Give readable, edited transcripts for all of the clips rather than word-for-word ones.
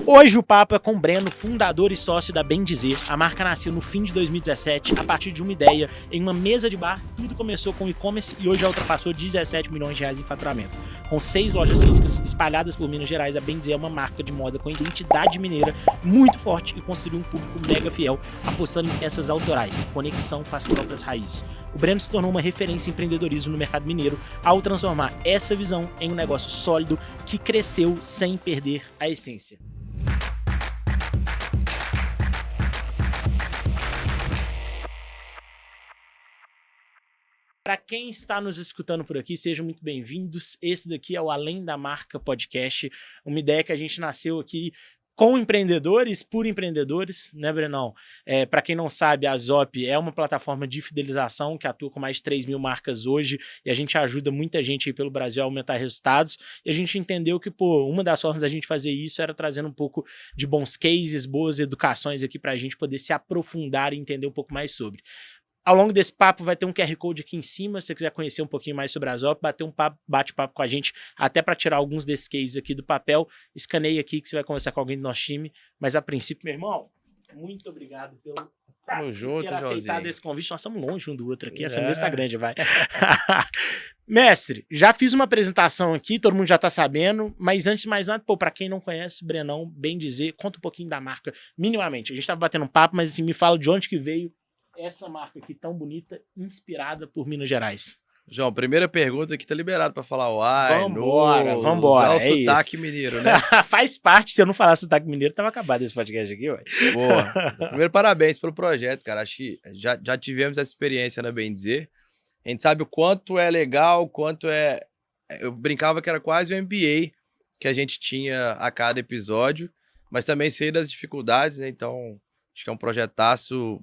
Hoje o papo é com o Breno, fundador e sócio da Bem Dizer. A marca nasceu no fim de 2017, a partir de uma ideia, em uma mesa de bar. Tudo começou com e-commerce e hoje já ultrapassou 17 milhões de reais em faturamento. Com 6 lojas físicas espalhadas por Minas Gerais, a Bem Dizer é uma marca de moda com identidade mineira muito forte e construiu um público mega fiel, apostando em peças autorais, conexão com as próprias raízes. O Breno se tornou uma referência em empreendedorismo no mercado mineiro ao transformar essa visão em um negócio sólido que cresceu sem perder a essência. Para quem está nos escutando por aqui, sejam muito bem-vindos. Esse daqui é o Além da Marca Podcast, uma ideia que a gente nasceu aqui com empreendedores, por empreendedores, né, Brenão? Para quem não sabe, a Zop é uma plataforma de fidelização que atua com mais de 3 mil marcas hoje e a gente ajuda muita gente aí pelo Brasil a aumentar resultados. E a gente entendeu que, uma das formas da gente fazer isso era trazendo um pouco de bons cases, boas educações aqui para a gente poder se aprofundar e entender um pouco mais sobre. Ao longo desse papo vai ter um QR Code aqui em cima, se você quiser conhecer um pouquinho mais sobre a Zop, bater um bate-papo com a gente, até para tirar alguns desses cases aqui do papel, escaneie aqui que você vai conversar com alguém do nosso time, mas a princípio, meu irmão, muito obrigado pelo aceitar desse convite, nós estamos longe um do outro aqui, essa mesa tá grande, vai. Mestre, já fiz uma apresentação aqui, todo mundo já tá sabendo, mas antes de mais nada, para quem não conhece, Brenão, Bem Dizer, conta um pouquinho da marca, minimamente, a gente tava batendo um papo, mas assim, me fala de onde que veio essa marca aqui tão bonita, inspirada por Minas Gerais. João, primeira pergunta aqui, tá liberado pra falar vambora, usar o sotaque mineiro, né? Faz parte, se eu não falasse sotaque mineiro, tava acabado esse podcast aqui, ué. Boa. Primeiro, parabéns pelo projeto, cara. Acho que já tivemos essa experiência na Bem Dizer. A gente sabe o quanto é legal, o quanto é... Eu brincava que era quase um MBA que a gente tinha a cada episódio, mas também sei das dificuldades, né? Então, acho que é um projetaço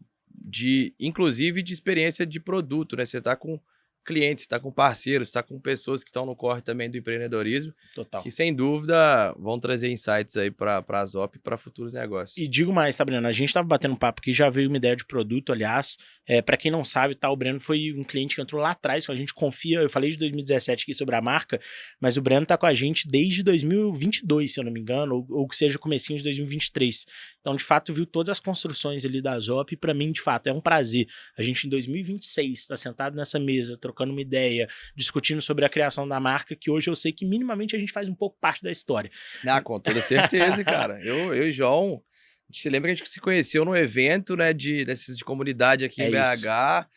inclusive de experiência de produto, né? Você está com clientes, está com parceiros, está com pessoas que estão no corre também do empreendedorismo. Total. Que sem dúvida vão trazer insights aí para a Zop e para futuros negócios. E digo mais, tá, Breno? A gente estava batendo um papo que já veio uma ideia de produto, aliás. Para quem não sabe, tá, o Breno foi um cliente que entrou lá atrás, que a gente confia. Eu falei de 2017 aqui sobre a marca, mas o Breno tá com a gente desde 2022, se eu não me engano, ou que seja comecinho de 2023. Então, de fato, viu todas as construções ali da Zop e para mim, de fato, é um prazer. A gente em 2026 tá sentado nessa mesa, trocando uma ideia, discutindo sobre a criação da marca, que hoje eu sei que minimamente a gente faz um pouco parte da história. Ah, com toda certeza, cara. Eu e o João, a gente se lembra que a gente se conheceu num evento, né, de comunidade aqui em BH,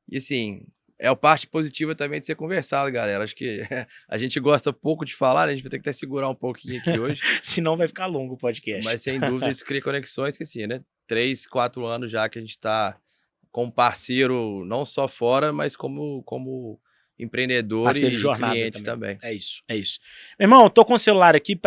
e assim, é a parte positiva também de ser conversado, galera. Acho que a gente gosta pouco de falar, né? A gente vai ter que até segurar um pouquinho aqui hoje. Senão vai ficar longo o podcast. Mas sem dúvida isso cria conexões que assim, né? 3, 4 anos já que a gente tá com parceiro, não só fora, mas como empreendedor parceiro e jornada clientes também. É isso. Meu irmão, eu tô com o celular aqui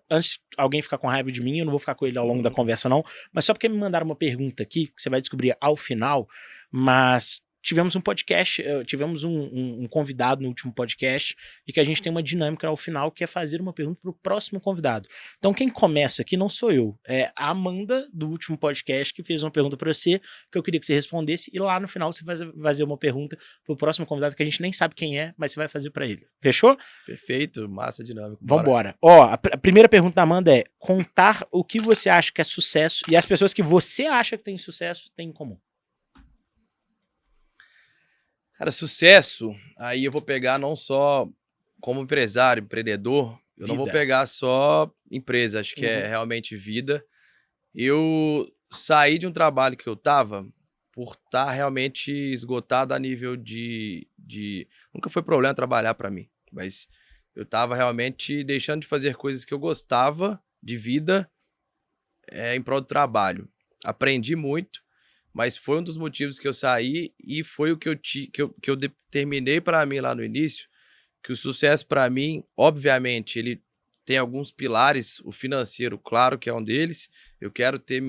antes de alguém ficar com raiva de mim, eu não vou ficar com ele ao longo da conversa não, mas só porque me mandaram uma pergunta aqui, que você vai descobrir ao final, mas tivemos um podcast, tivemos um convidado no último podcast e que a gente tem uma dinâmica ao final que é fazer uma pergunta para o próximo convidado. Então quem começa aqui não sou eu, é a Amanda do último podcast que fez uma pergunta para você que eu queria que você respondesse e lá no final você vai fazer uma pergunta para o próximo convidado que a gente nem sabe quem é, mas você vai fazer para ele. Fechou? Perfeito, massa dinâmica. Vambora. Ó, a primeira pergunta da Amanda é contar o que você acha que é sucesso e as pessoas que você acha que tem sucesso têm em comum. Cara, sucesso, aí eu vou pegar não só como empresário, empreendedor, eu não vou pegar só empresa, acho que é realmente vida. Eu saí de um trabalho que eu tava por estar realmente esgotado a nível de... Nunca foi problema trabalhar para mim, mas eu tava realmente deixando de fazer coisas que eu gostava de vida em prol do trabalho. Aprendi muito. Mas foi um dos motivos que eu saí e foi o que eu determinei para mim lá no início, que o sucesso para mim, obviamente, ele tem alguns pilares, o financeiro, claro que é um deles. Eu quero ter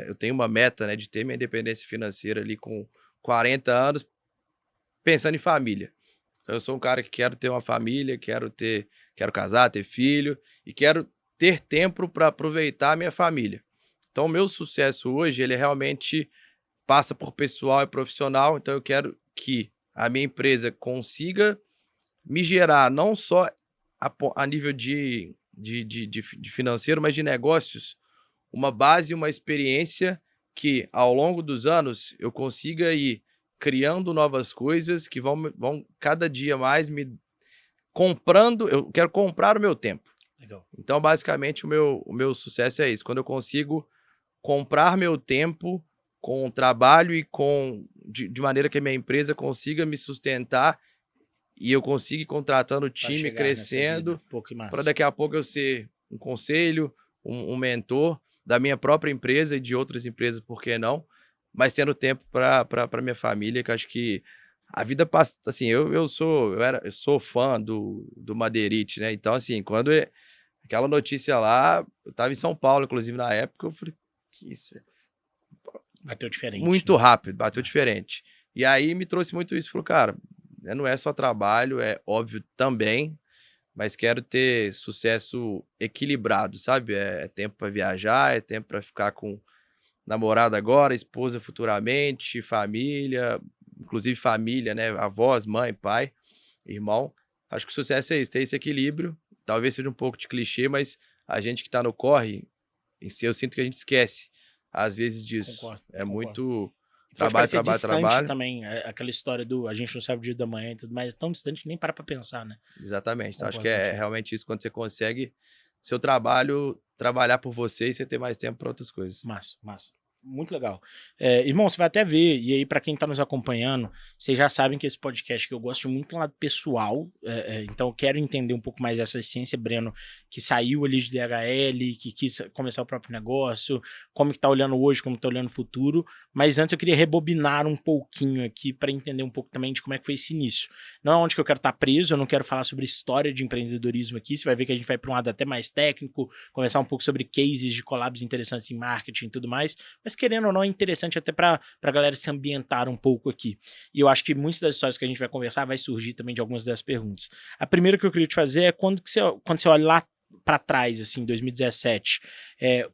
eu tenho uma meta, né, de ter minha independência financeira ali com 40 anos, pensando em família. Então eu sou um cara que quero ter uma família, quero casar, ter filho e quero ter tempo para aproveitar a minha família. Então, o meu sucesso hoje, ele realmente passa por pessoal e profissional. Então, eu quero que a minha empresa consiga me gerar não só a nível de de financeiro, mas de negócios, uma base e uma experiência que, ao longo dos anos, eu consiga ir criando novas coisas que vão cada dia mais me comprando. Eu quero comprar o meu tempo. Legal. Então, basicamente, o meu sucesso é isso. Quando eu consigo comprar meu tempo com o trabalho e de maneira que a minha empresa consiga me sustentar e eu consiga ir contratando o time, crescendo, para daqui a pouco eu ser um conselho, um mentor da minha própria empresa e de outras empresas, por que não? Mas tendo tempo para minha família, que eu acho que a vida passa, assim, eu sou fã do Madeirite, né? Então, assim, quando aquela notícia lá, eu tava em São Paulo, inclusive, na época, eu falei, que isso? Bateu diferente. Muito rápido, bateu diferente. E aí me trouxe muito isso, falou, cara, não é só trabalho, é óbvio também, mas quero ter sucesso equilibrado, sabe? É tempo para viajar, é tempo para ficar com namorada agora, esposa futuramente, família, inclusive família, né? Avós, mãe, pai, irmão. Acho que o sucesso é isso, ter esse equilíbrio. Talvez seja um pouco de clichê, mas a gente que tá no corre, eu sinto que a gente esquece, às vezes, disso. Concordo. Muito trabalho também, aquela história a gente não sabe o dia da manhã e tudo mais, é tão distante que nem para pensar, né? Exatamente. Então, acho que é realmente isso, quando você consegue seu trabalho, trabalhar por você e você ter mais tempo para outras coisas. Massa. Muito legal. Irmão, você vai até ver, e aí para quem tá nos acompanhando, vocês já sabem que esse podcast que eu gosto muito do lado pessoal, então eu quero entender um pouco mais dessa essência, Breno, que saiu ali de DHL, que quis começar o próprio negócio, como que tá olhando hoje, como tá olhando o futuro, mas antes eu queria rebobinar um pouquinho aqui para entender um pouco também de como é que foi esse início. Não é onde que eu quero estar preso, eu não quero falar sobre história de empreendedorismo aqui, você vai ver que a gente vai para um lado até mais técnico, conversar um pouco sobre cases de collabs interessantes em marketing e tudo mais, mas querendo ou não é interessante até para a galera se ambientar um pouco aqui. E eu acho que muitas das histórias que a gente vai conversar vai surgir também de algumas das perguntas. A primeira que eu queria te fazer é quando você olha lá para trás, assim, 2017,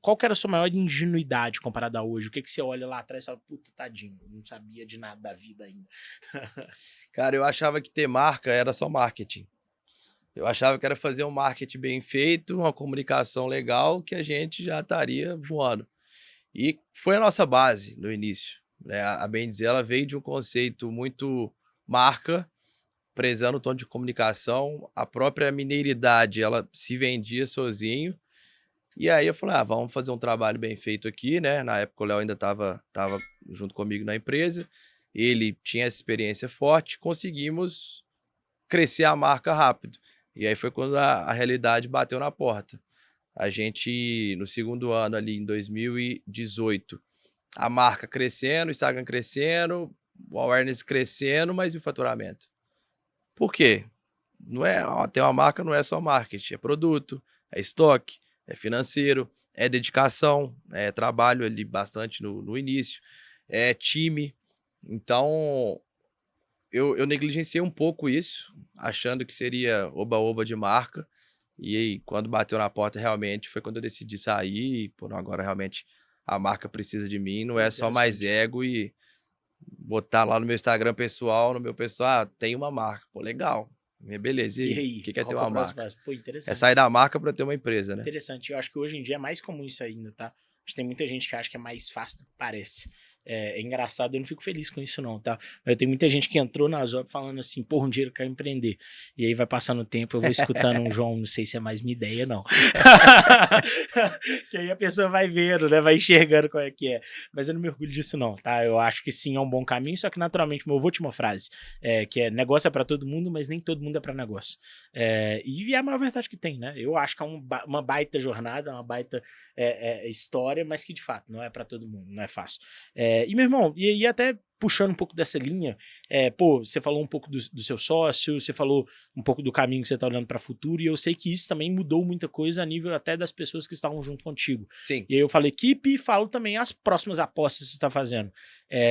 qual que era a sua maior ingenuidade comparada a hoje? O que você olha lá atrás e fala, puta, tadinho, não sabia de nada da vida ainda. Cara, eu achava que ter marca era só marketing. Eu achava que era fazer um marketing bem feito, uma comunicação legal, que a gente já estaria voando. E foi a nossa base no início, né? A Bem Dizer, ela veio de um conceito muito marca, prezando o tom de comunicação. A própria mineiridade, ela se vendia sozinho. E aí eu falei, vamos fazer um trabalho bem feito aqui, né? Na época o Léo ainda estava junto comigo na empresa. Ele tinha essa experiência forte, conseguimos crescer a marca rápido. E aí foi quando a realidade bateu na porta. A gente, no segundo ano ali, em 2018, a marca crescendo, o Instagram crescendo, o awareness crescendo, mas e o faturamento? Por quê? Ter uma marca não é só marketing, é produto, é estoque, é financeiro, é dedicação, é trabalho ali bastante no início, é time. Então, eu negligenciei um pouco isso, achando que seria oba-oba de marca. E aí, quando bateu na porta, realmente, foi quando eu decidi sair. Pô, não, agora realmente a marca precisa de mim. Não é só mais ego e botar lá no meu Instagram pessoal, no meu pessoal, tem uma marca. Pô, legal. Beleza. E aí? O que é ter uma marca? Pô, interessante. É sair da marca para ter uma empresa, né? Interessante. Eu acho que hoje em dia é mais comum isso ainda, tá? Acho que tem muita gente que acha que é mais fácil do que parece. É engraçado, eu não fico feliz com isso não, tá? Mas tem muita gente que entrou na Zob falando assim, porra, um dia eu quero empreender. E aí vai passando o tempo, eu vou escutando um João, não sei se é mais minha ideia, não. Que aí a pessoa vai vendo, né? Vai enxergando qual é que é. Mas eu não me orgulho disso não, tá? Eu acho que sim, é um bom caminho, só que naturalmente, meu avô tinha uma frase, que é, negócio é pra todo mundo, mas nem todo mundo é pra negócio. E é a maior verdade que tem, né? Eu acho que é uma baita jornada, uma baita história, mas que de fato não é pra todo mundo, não é fácil. E meu irmão, e até puxando um pouco dessa linha, você falou um pouco do seu sócio, você falou um pouco do caminho que você está olhando para o futuro, e eu sei que isso também mudou muita coisa a nível até das pessoas que estavam junto contigo. Sim. E aí eu falo equipe e falo também as próximas apostas que você está fazendo.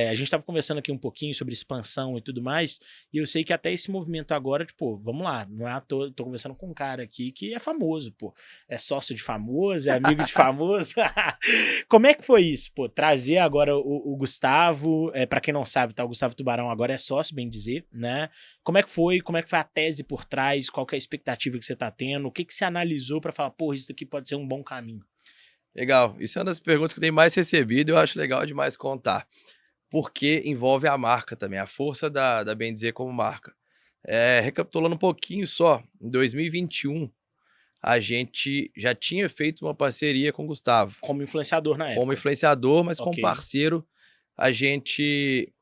A gente estava conversando aqui um pouquinho sobre expansão e tudo mais, e eu sei que até esse movimento agora, tipo, vamos lá, não é à toa, tô conversando com um cara aqui que é famoso, pô, é sócio de famoso, é amigo de famoso. Como é que foi isso, pô, trazer agora o Gustavo, para quem não não sabe, tá? O Gustavo Tubarão agora é sócio, bem dizer, né? Como é que foi? Como é que foi a tese por trás? Qual que é a expectativa que você tá tendo? O que que você analisou para falar, porra, isso daqui pode ser um bom caminho? Legal. Isso é uma das perguntas que eu tenho mais recebido e eu acho legal demais contar. Porque envolve a marca também, a força da Bem Dizer como marca. Recapitulando um pouquinho só, em 2021, a gente já tinha feito uma parceria com o Gustavo. Como influenciador na época. Como influenciador, mas Ok. como parceiro, acho que,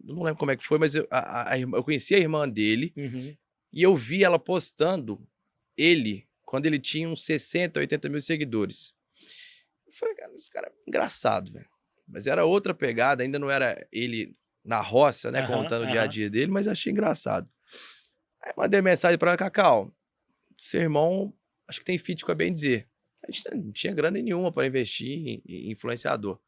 não lembro como é que foi, mas eu conheci a irmã dele Uhum. e eu vi ela postando quando ele tinha uns 60, 80 mil seguidores. Eu falei, cara, esse cara é engraçado, velho. Mas era outra pegada, ainda não era ele na roça, né, contando o dia a dia dele, mas achei engraçado. Aí mandei mensagem pra ela, Cacau, seu irmão, acho que tem fit com a Bem Dizer. A gente não tinha grana nenhuma para investir em influenciador.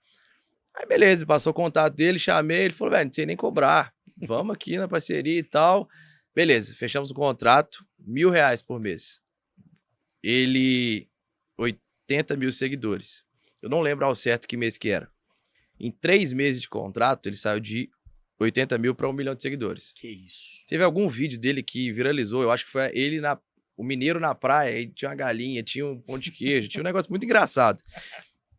Aí beleza, passou o contato dele, chamei, ele falou, velho, não sei nem cobrar, vamos aqui na parceria e tal. Beleza, fechamos o contrato, R$1.000 por mês. Ele, 80 mil seguidores. Eu não lembro ao certo que mês que era. Em 3 meses de contrato, ele saiu de 80 mil para 1 milhão de seguidores. Que isso. Teve algum vídeo dele que viralizou, eu acho que foi ele o mineiro na praia, aí tinha uma galinha, tinha um pão de queijo, tinha um negócio muito engraçado.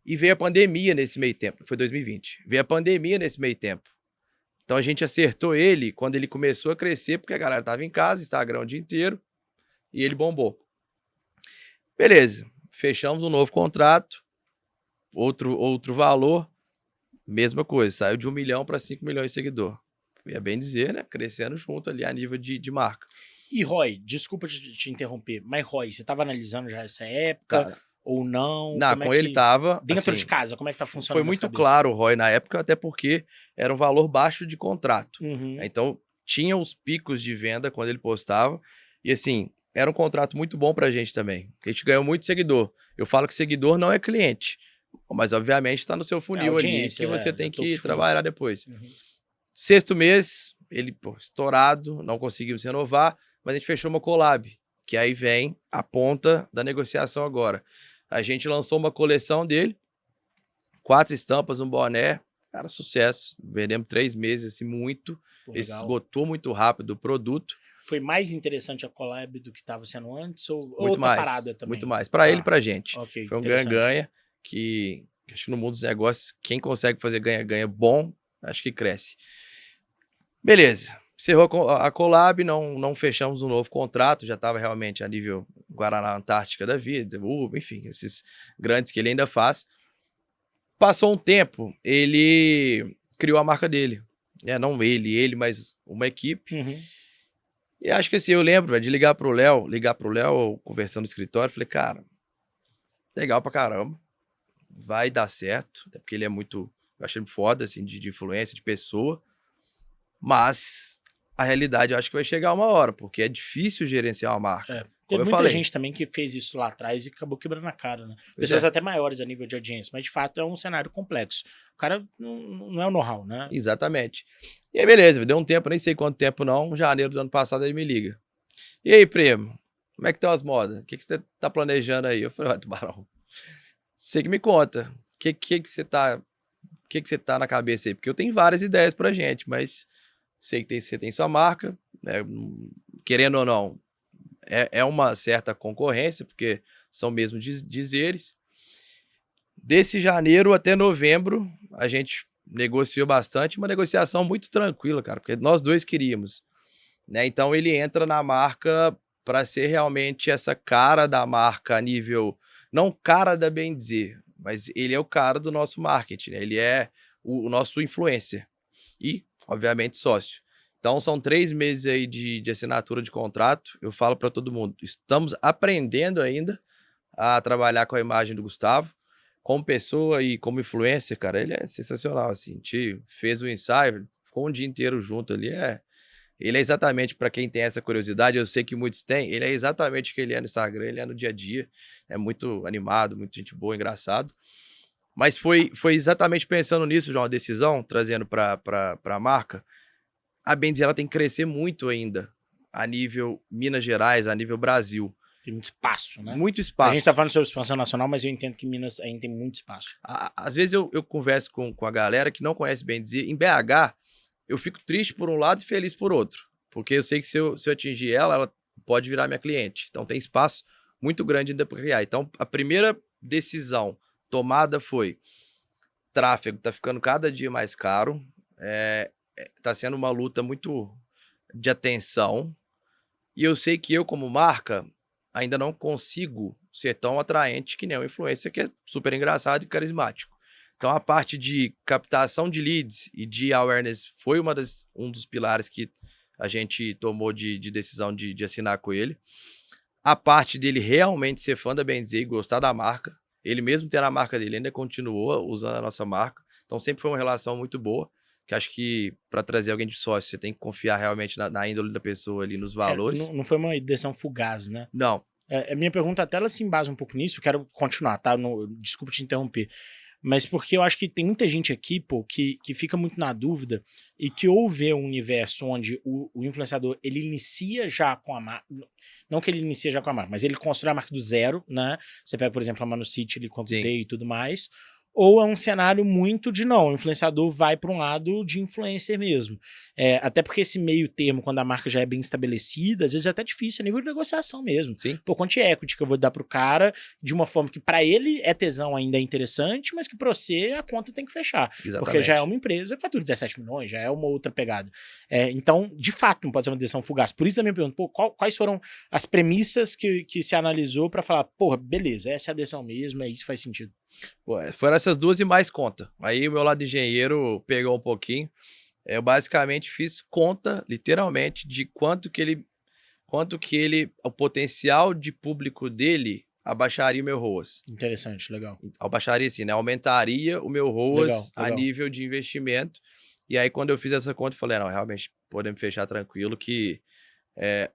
E veio a pandemia nesse meio tempo, foi 2020. Veio a pandemia nesse meio tempo. Então a gente acertou ele quando ele começou a crescer, porque a galera estava em casa, Instagram o dia inteiro, e ele bombou. Beleza, fechamos um novo contrato, outro valor, mesma coisa, saiu de 1 milhão para 5 milhões de seguidor. É bem dizer, né? Crescendo junto ali a nível de marca. E Roy, desculpa te interromper, mas Roy, você estava analisando já essa época? Cara, Ou não? não, Como com é ele que... tava. Dentro assim, de casa, como é que tá funcionando? Foi muito claro o Roy na época, até porque era um valor baixo de contrato. Uhum. Então, tinha os picos de venda quando ele postava. E assim, era um contrato muito bom pra gente também. A gente ganhou muito seguidor. Eu falo que seguidor não é cliente. Mas, obviamente, está no seu funil ali que você tem que trabalhar depois. Uhum. 6º mês, ele estourado, não conseguimos renovar, mas a gente fechou uma collab, que aí vem a ponta da negociação agora. A gente lançou uma coleção dele, 4 estampas, um boné, cara, sucesso. Vendemos 3 meses, assim, muito. Esgotou muito rápido o produto. Foi mais interessante a collab do que estava sendo antes? Ou muito outra mais, parada também? muito mais. Para ele e pra gente. Okay, foi um ganha-ganha que acho que no mundo dos negócios, quem consegue fazer ganha-ganha bom, acho que cresce. Beleza. Encerrou a collab, não fechamos um novo contrato, já estava realmente a nível Guaraná Antártica da vida, enfim, esses grandes que ele ainda faz. Passou um tempo, ele criou a marca dele. Não ele, mas uma equipe. Uhum. E acho que assim, eu lembro de ligar pro Léo, conversando no escritório, falei, cara, legal pra caramba, vai dar certo, até porque ele é muito, eu achei ele foda, assim, de influência, de pessoa, mas a realidade eu acho que vai chegar uma hora, porque é difícil gerenciar uma marca. Teve muita gente também que fez isso lá atrás e acabou quebrando a cara, né? Pessoas até maiores a nível de audiência, mas de fato é um cenário complexo. O cara não é o know-how, né? Exatamente. E aí, beleza, deu um tempo, nem sei quanto tempo não, janeiro do ano passado ele me liga. E aí, primo, como é que estão as modas? O que você tá planejando aí? Eu falei, Tubarão, você que me conta, o que você tá na cabeça aí? Porque eu tenho várias ideias pra gente, mas sei que você tem sua marca, né? Querendo ou não, é uma certa concorrência, porque são mesmo dizeres. Desse janeiro até novembro, a gente negociou bastante, uma negociação muito tranquila, cara, porque nós dois queríamos, né? Então ele entra na marca para ser realmente essa cara da marca a nível, não cara da Bem Dizer, mas ele é o cara do nosso marketing, né? Ele é o nosso influencer e, obviamente, sócio. Então, são 3 meses aí de assinatura de contrato. Eu falo para todo mundo, estamos aprendendo ainda a trabalhar com a imagem do Gustavo. Como pessoa e como influencer, cara, ele é sensacional, assim. A gente fez o ensaio, ficou um dia inteiro junto ali. Ele é exatamente, para quem tem essa curiosidade, eu sei que muitos têm, ele é exatamente o que ele é no Instagram, ele é no dia a dia. É muito animado, muito gente boa, engraçado. Mas foi exatamente pensando nisso, João, a decisão, trazendo para a marca. A Bem Dizer, ela tem que crescer muito ainda, a nível Minas Gerais, a nível Brasil. Tem muito espaço, né? Muito espaço. A gente tá falando sobre expansão nacional, mas eu entendo que Minas ainda tem muito espaço. Às vezes eu converso com a galera que não conhece bem dizer, em BH, eu fico triste por um lado e feliz por outro. Porque eu sei que se eu atingir ela pode virar minha cliente. Então tem espaço muito grande ainda para criar. Então a primeira decisão tomada foi: tráfego tá ficando cada dia mais caro, tá sendo uma luta muito de atenção, e eu sei que eu, como marca, ainda não consigo ser tão atraente que nem o influencer, que é super engraçado e carismático. Então a parte de captação de leads e de awareness foi um dos pilares que a gente tomou de decisão de assinar com ele. A parte dele realmente ser fã da Bem Dizer e gostar da marca, ele mesmo tendo a marca dele, ainda continuou usando a nossa marca. Então sempre foi uma relação muito boa, que acho que para trazer alguém de sócio, você tem que confiar realmente na índole da pessoa ali, nos valores. Não foi uma decisão fugaz, né? Não. A minha pergunta até ela se embasa um pouco nisso, quero continuar, tá? Desculpa te interromper. Mas porque eu acho que tem muita gente aqui, pô, que fica muito na dúvida e que ou vê um universo onde o influenciador, ele inicia já com a marca, não que ele inicia já com a marca, mas ele constrói a marca do zero, né? Você pega, por exemplo, a Manu City, ele Computei e tudo mais. Ou é um cenário muito de não, o influenciador vai para um lado de influencer mesmo. Até porque esse meio termo, quando a marca já é bem estabelecida, às vezes é até difícil a nível de negociação mesmo. Sim. Pô, quanto de equity que eu vou dar pro cara de uma forma que para ele é tesão, ainda é interessante, mas que para você a conta tem que fechar. Exatamente. Porque já é uma empresa que fatura 17 milhões, já é uma outra pegada. Então, de fato, não pode ser uma decisão fugaz. Por isso a minha pergunta, pô, quais foram as premissas que se analisou para falar, porra, beleza, essa é a decisão mesmo, isso faz sentido. Pô, foram essas duas e mais conta. Aí o meu lado de engenheiro pegou um pouquinho. Eu basicamente fiz conta, literalmente, de quanto que ele, o potencial de público dele abaixaria o meu ROAS. Interessante, legal. Abaixaria assim, né? Aumentaria o meu ROAS Legal. a nível de investimento. E aí quando eu fiz essa conta, eu falei, não, realmente podemos fechar tranquilo que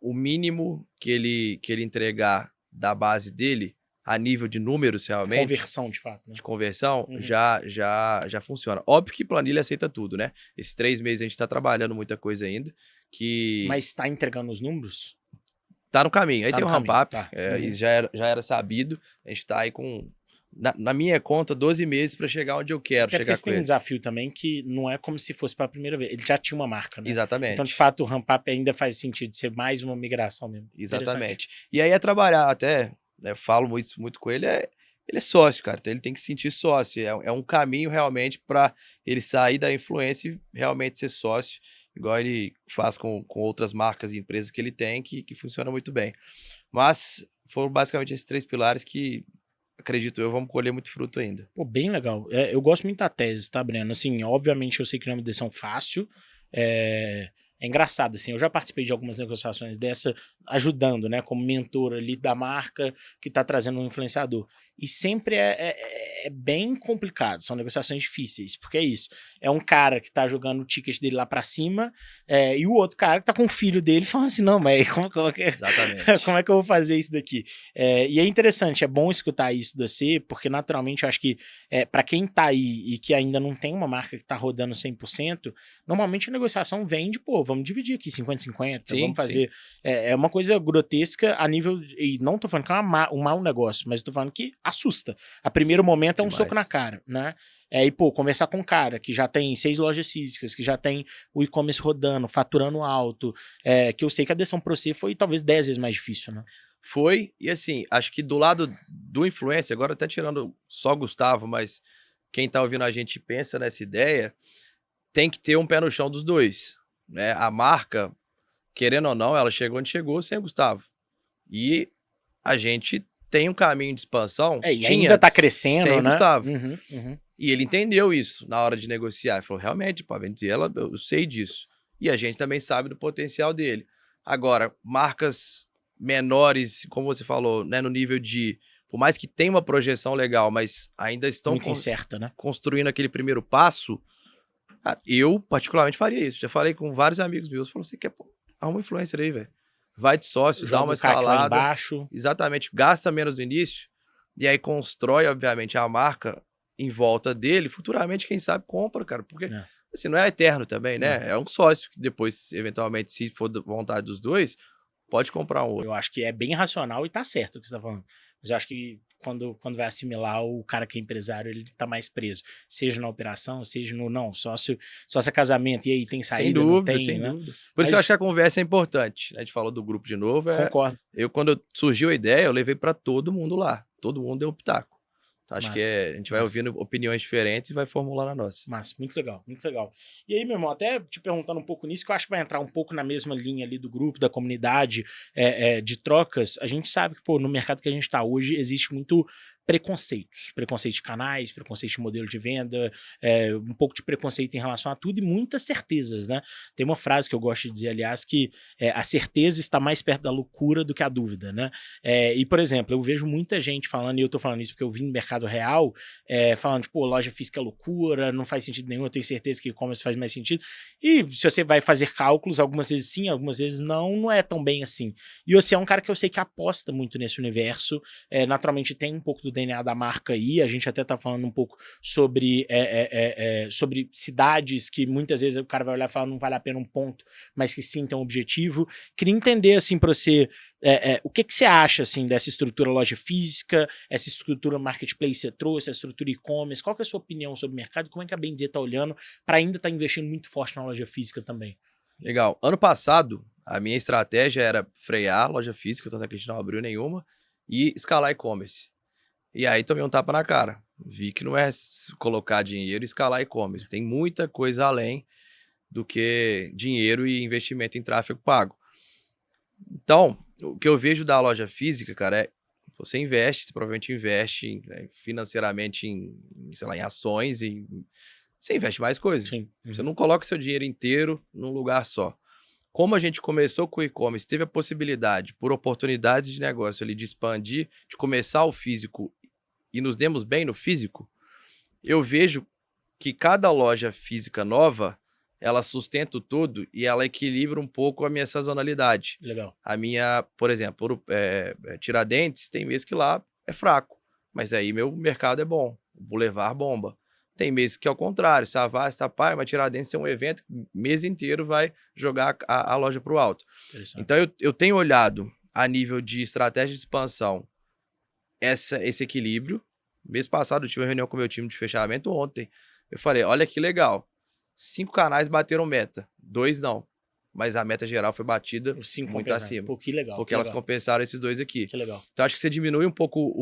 o mínimo que ele entregar da base dele, a nível de números realmente. Conversão, de fato. Né? De conversão, já funciona. Óbvio que planilha aceita tudo, né? Esses 3 meses a gente tá trabalhando muita coisa ainda. Mas tá entregando os números? Tá no caminho. Aí tem o ramp-up, tá. e já era sabido. A gente tá aí com, na minha conta, 12 meses para chegar onde eu quero chegar com tem ele. um desafio também que não é como se fosse para a primeira vez. Ele já tinha uma marca, né? Exatamente. Então, de fato, o ramp-up ainda faz sentido ser mais uma migração mesmo. Exatamente. E aí é trabalhar até... Eu falo isso muito com ele, ele é sócio, cara, então ele tem que se sentir sócio, é um caminho realmente para ele sair da influência e realmente ser sócio, igual ele faz com outras marcas e empresas que ele tem, que funciona muito bem. Mas foram basicamente esses 3 pilares que, acredito eu, vamos colher muito fruto ainda. Pô, bem legal. Eu gosto muito da tese, tá, Breno? Assim, obviamente eu sei que não é uma decisão fácil, é engraçado, assim, eu já participei de algumas negociações dessa, ajudando, né, como mentor ali da marca que tá trazendo um influenciador. E sempre é bem complicado, são negociações difíceis, porque é isso. É um cara que tá jogando o ticket dele lá pra cima, e o outro cara que tá com o filho dele falando assim, não, mas Exatamente. como é que eu vou fazer isso daqui? E é interessante, é bom escutar isso de você, porque naturalmente eu acho que pra quem tá aí e que ainda não tem uma marca que tá rodando 100%, normalmente a negociação vem de, pô, vamos dividir aqui 50-50, vamos fazer... É uma coisa grotesca a nível... E não tô falando que é um mau negócio, mas tô falando que assusta. A primeiro momento é um soco na cara, né? E, pô, conversar com um cara que já tem 6 lojas físicas, que já tem o e-commerce rodando, faturando alto, que eu sei que a adesão pra você foi talvez 10 vezes mais difícil, né? Foi, e assim, acho que do lado do influencer, agora até tirando só Gustavo, mas quem tá ouvindo a gente pensa nessa ideia, tem que ter um pé no chão dos dois, né? A marca, querendo ou não, ela chegou onde chegou sem o Gustavo. E a gente tem um caminho de expansão. E ainda tá crescendo, sem né? Gustavo. E ele entendeu isso na hora de negociar. Ele falou, realmente, pô, Bem Dizer, eu sei disso. E a gente também sabe do potencial dele. Agora, marcas menores, como você falou, né, no nível de... Por mais que tenha uma projeção legal, mas ainda estão muito incerta, né? Construindo aquele primeiro passo, eu particularmente faria isso. Já falei com vários amigos meus, falou, você quer arruma um influencer aí, velho. Vai de sócio, dá uma escalada. Embaixo. Exatamente, gasta menos no início e aí constrói, obviamente, a marca em volta dele. Futuramente, quem sabe, compra, cara. Porque assim, não é eterno também, né? É um sócio que depois, eventualmente, se for da vontade dos dois, pode comprar um outro. Eu acho que é bem racional e tá certo o que você tá falando. Mas eu acho que quando vai assimilar, o cara que é empresário, ele tá mais preso. Seja na operação, seja no não, sócio é casamento, e aí tem saída, não tem, sem né? dúvida. Por isso que eu acho que a conversa é importante. A gente falou do grupo de novo. Concordo. Quando surgiu a ideia, eu levei para todo mundo lá. Todo mundo deu um pitaco. Acho que a gente vai ouvindo opiniões diferentes e vai formular a nossa. Mas muito legal, muito legal. E aí, meu irmão, até te perguntando um pouco nisso, que eu acho que vai entrar um pouco na mesma linha ali do grupo, da comunidade, de trocas. A gente sabe que, pô, no mercado que a gente está hoje, existe muito preconceito de canais, preconceito de modelo de venda, um pouco de preconceito em relação a tudo e muitas certezas, né? Tem uma frase que eu gosto de dizer, aliás, que a certeza está mais perto da loucura do que a dúvida, né? E, por exemplo, eu vejo muita gente falando, e eu tô falando isso porque eu vim no mercado real, falando, tipo, loja física é loucura, não faz sentido nenhum, eu tenho certeza que e-commerce faz mais sentido. E se você vai fazer cálculos, algumas vezes sim, algumas vezes não é tão bem assim. E você é um cara que eu sei que aposta muito nesse universo, naturalmente tem um pouco do DNA da marca aí, a gente até tá falando um pouco sobre cidades que muitas vezes o cara vai olhar e falar não vale a pena um ponto, mas que sim tem um objetivo. Queria entender, assim, pra você, o que você acha, assim, dessa estrutura loja física, essa estrutura marketplace que você trouxe, a estrutura e-commerce, qual que é a sua opinião sobre o mercado, como é que a Bem-Dizer tá olhando para ainda estar investindo muito forte na loja física também? Legal. Ano passado, a minha estratégia era frear a loja física, tanto é que a gente não abriu nenhuma, e escalar e-commerce. E aí tomei um tapa na cara. Vi que não é colocar dinheiro e escalar e-commerce. Tem muita coisa além do que dinheiro e investimento em tráfego pago. Então, o que eu vejo da loja física, cara, é você investe, você provavelmente investe financeiramente sei lá, em ações, você investe mais coisas. Sim. Você não coloca seu dinheiro inteiro num lugar só. Como a gente começou com o e-commerce, teve a possibilidade, por oportunidades de negócio ali, de expandir, de começar o físico e nos demos bem no físico, eu vejo que cada loja física nova, ela sustenta o todo e ela equilibra um pouco a minha sazonalidade. Legal. A minha, por exemplo, Tiradentes, tem mês que lá é fraco, mas aí meu mercado é bom, o Boulevard bomba. Tem meses que é o contrário, Savassi, Tapai, mas Tiradentes é um evento que o mês inteiro vai jogar a loja para o alto. Então eu tenho olhado a nível de estratégia de expansão esse equilíbrio. Mês passado eu tive uma reunião com o meu time de fechamento ontem. Eu falei, olha que legal, 5 canais bateram meta, 2 não. Mas a meta geral foi batida muito acima. Pô, que legal. Porque elas compensaram esses 2 aqui. Que legal. Então acho que você diminui um pouco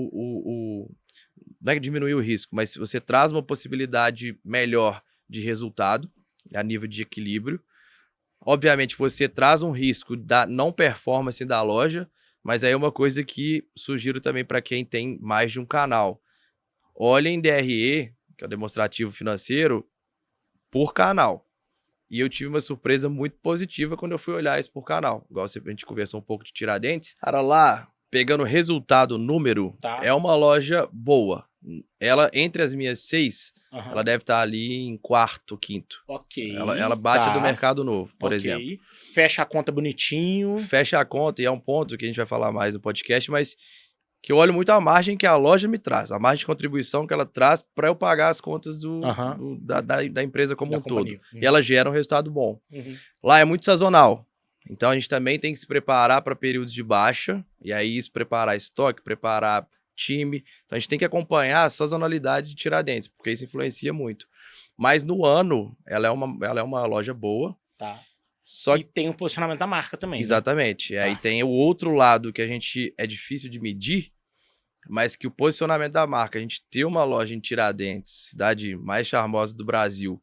não é que diminui o risco, mas você traz uma possibilidade melhor de resultado a nível de equilíbrio. Obviamente você traz um risco da não performance da loja, mas aí é uma coisa que sugiro também para quem tem mais de um canal. Olhem DRE, que é o demonstrativo financeiro, por canal. E eu tive uma surpresa muito positiva quando eu fui olhar isso por canal. Igual a gente conversou um pouco de Tiradentes. Cara, lá, pegando resultado, número, é uma loja boa. Ela, entre as minhas 6, ela deve estar ali em 4º, 5º. Ok. Ela bate a do mercado novo, por exemplo. Fecha a conta bonitinho. Fecha a conta, e é um ponto que a gente vai falar mais no podcast, mas que eu olho muito a margem que a loja me traz, a margem de contribuição que ela traz para eu pagar as contas da empresa como um todo. E ela gera um resultado bom. Lá é muito sazonal. Então a gente também tem que se preparar para períodos de baixa, e aí isso preparar estoque, preparar time. Então a gente tem que acompanhar a sazonalidade de Tiradentes, porque isso influencia muito. Mas no ano, ela é uma loja boa. Tá. Só e tem o posicionamento da marca também. Exatamente. Né? Aí tem o outro lado que a gente é difícil de medir, mas que o posicionamento da marca, a gente ter uma loja em Tiradentes, cidade mais charmosa do Brasil,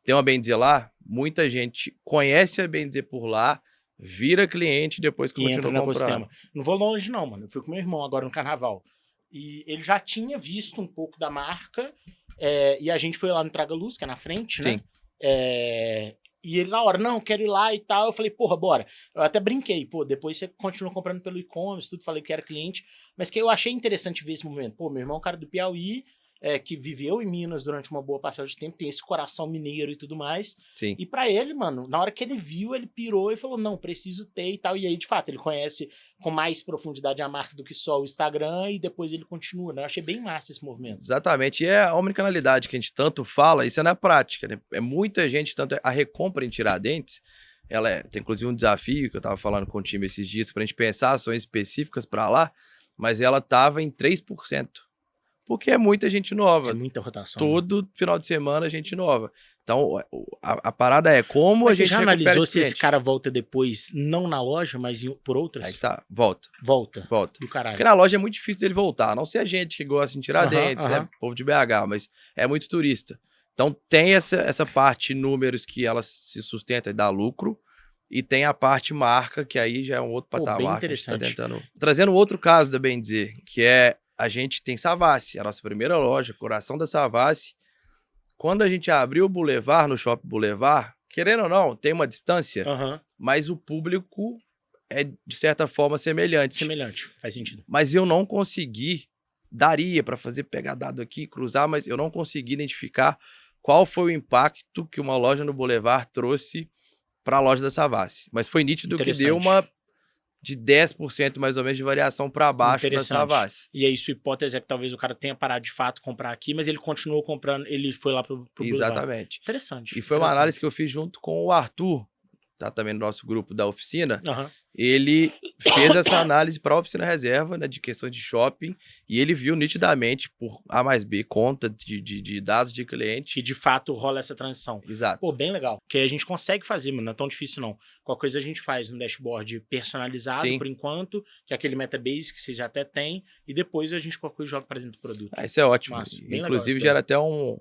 tem uma Bem-Dizer lá, muita gente conhece a Bem-Dizer por lá, vira cliente e depois continua comprando. Não vou longe não, mano. Eu fui com meu irmão agora no carnaval. E ele já tinha visto um pouco da marca, e a gente foi lá no Traga Luz, que é na frente, né? Sim. E ele na hora, não, quero ir lá e tal. Eu falei, porra, bora. Eu até brinquei, pô, depois você continua comprando pelo e-commerce, tudo, falei que era cliente. Mas que eu achei interessante ver esse movimento. Pô, meu irmão é um cara do Piauí, que viveu em Minas durante uma boa parcela de tempo, tem esse coração mineiro e tudo mais. Sim. E pra ele, mano, na hora que ele viu, ele pirou e falou, não, preciso ter e tal. E aí, de fato, ele conhece com mais profundidade a marca do que só o Instagram e depois ele continua, né? Eu achei bem massa esse movimento. Exatamente. E é a omnicanalidade que a gente tanto fala, isso é na prática, né? É muita gente, tanto a recompra em Tiradentes, tem inclusive um desafio que eu estava falando com o time esses dias para a gente pensar ações específicas para lá, mas ela estava em 3%. Porque é muita gente nova. É muita rotação. Todo final de semana, gente nova. Então, a parada é como mas a gente já analisou se esse esse cara volta depois, não na loja, mas por outras? Aí tá, volta. Volta. Volta. Do caralho. Porque na loja é muito difícil dele voltar. A não ser a gente que gosta de Tiradentes, é povo de BH, mas é muito turista. Então, tem essa parte números que ela se sustenta e dá lucro. E tem a parte marca, que aí já é um outro patamar. Bem que a gente tá interessante. tentando... Trazendo outro caso da Bem Dizer, que é a gente tem Savassi, a nossa primeira loja, coração da Savassi. Quando a gente abriu o Boulevard, no Shopping Boulevard, querendo ou não, tem uma distância, mas o público é, de certa forma, semelhante. Semelhante, faz sentido. Mas eu não consegui, daria para pegar dado aqui, cruzar, mas eu não consegui identificar qual foi o impacto que uma loja no Boulevard trouxe para a loja da Savassi. Mas foi nítido que deu uma de 10% mais ou menos de variação para baixo da Savassi. E aí sua hipótese é que talvez o cara tenha parado de fato comprar aqui, mas ele continuou comprando, ele foi lá pro Exatamente. Interessante. E foi uma análise que eu fiz junto com o Arthur, tá também no nosso grupo da oficina. Uhum. Ele fez essa análise para a oficina reserva, né, de questão de shopping, e ele viu nitidamente, por A mais B, conta de dados de cliente. Que de fato rola essa transição. Exato. Pô, bem legal. Que a gente consegue fazer, mano, não é tão difícil não. Qualquer coisa a gente faz no dashboard personalizado, Sim, por enquanto, que é aquele metabase que vocês já até têm, e depois a gente qualquer coisa joga para dentro do produto. Isso é ótimo. Massa, inclusive gera até uma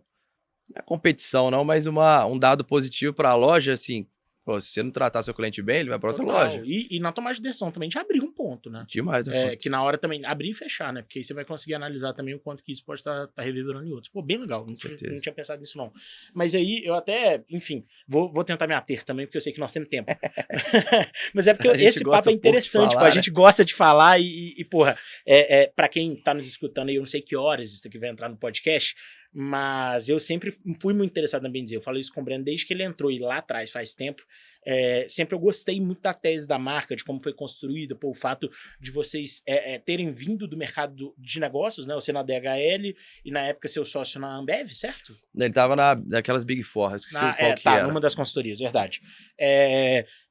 competição, não, mas um dado positivo para a loja, assim. Pô, se você não tratar seu cliente bem, ele vai para outra loja. E na tomada de decisão também de abrir um ponto, né? Demais, né? Que na hora também abrir e fechar, né? Porque aí você vai conseguir analisar também o quanto que isso pode estar reverberando em outros. Pô, bem legal. Não tinha pensado nisso, não. Mas aí eu até, enfim, vou tentar me ater também, porque eu sei que nós temos tempo. Mas é porque esse papo é interessante, falar, pô, a gente gosta de falar porra, pra quem tá nos escutando aí, eu não sei que horas isso aqui vai entrar no podcast, mas eu sempre fui muito interessado na Bem Dizer. Eu falo isso com o Breno desde que ele entrou e lá atrás, faz tempo. Sempre eu gostei muito da tese da marca, de como foi construída, o fato de vocês terem vindo do mercado de negócios, né? Você na DHL e na época seu sócio na Ambev, certo? Ele tava naquelas Big Four, esqueci qual que era. Numa das consultorias, verdade.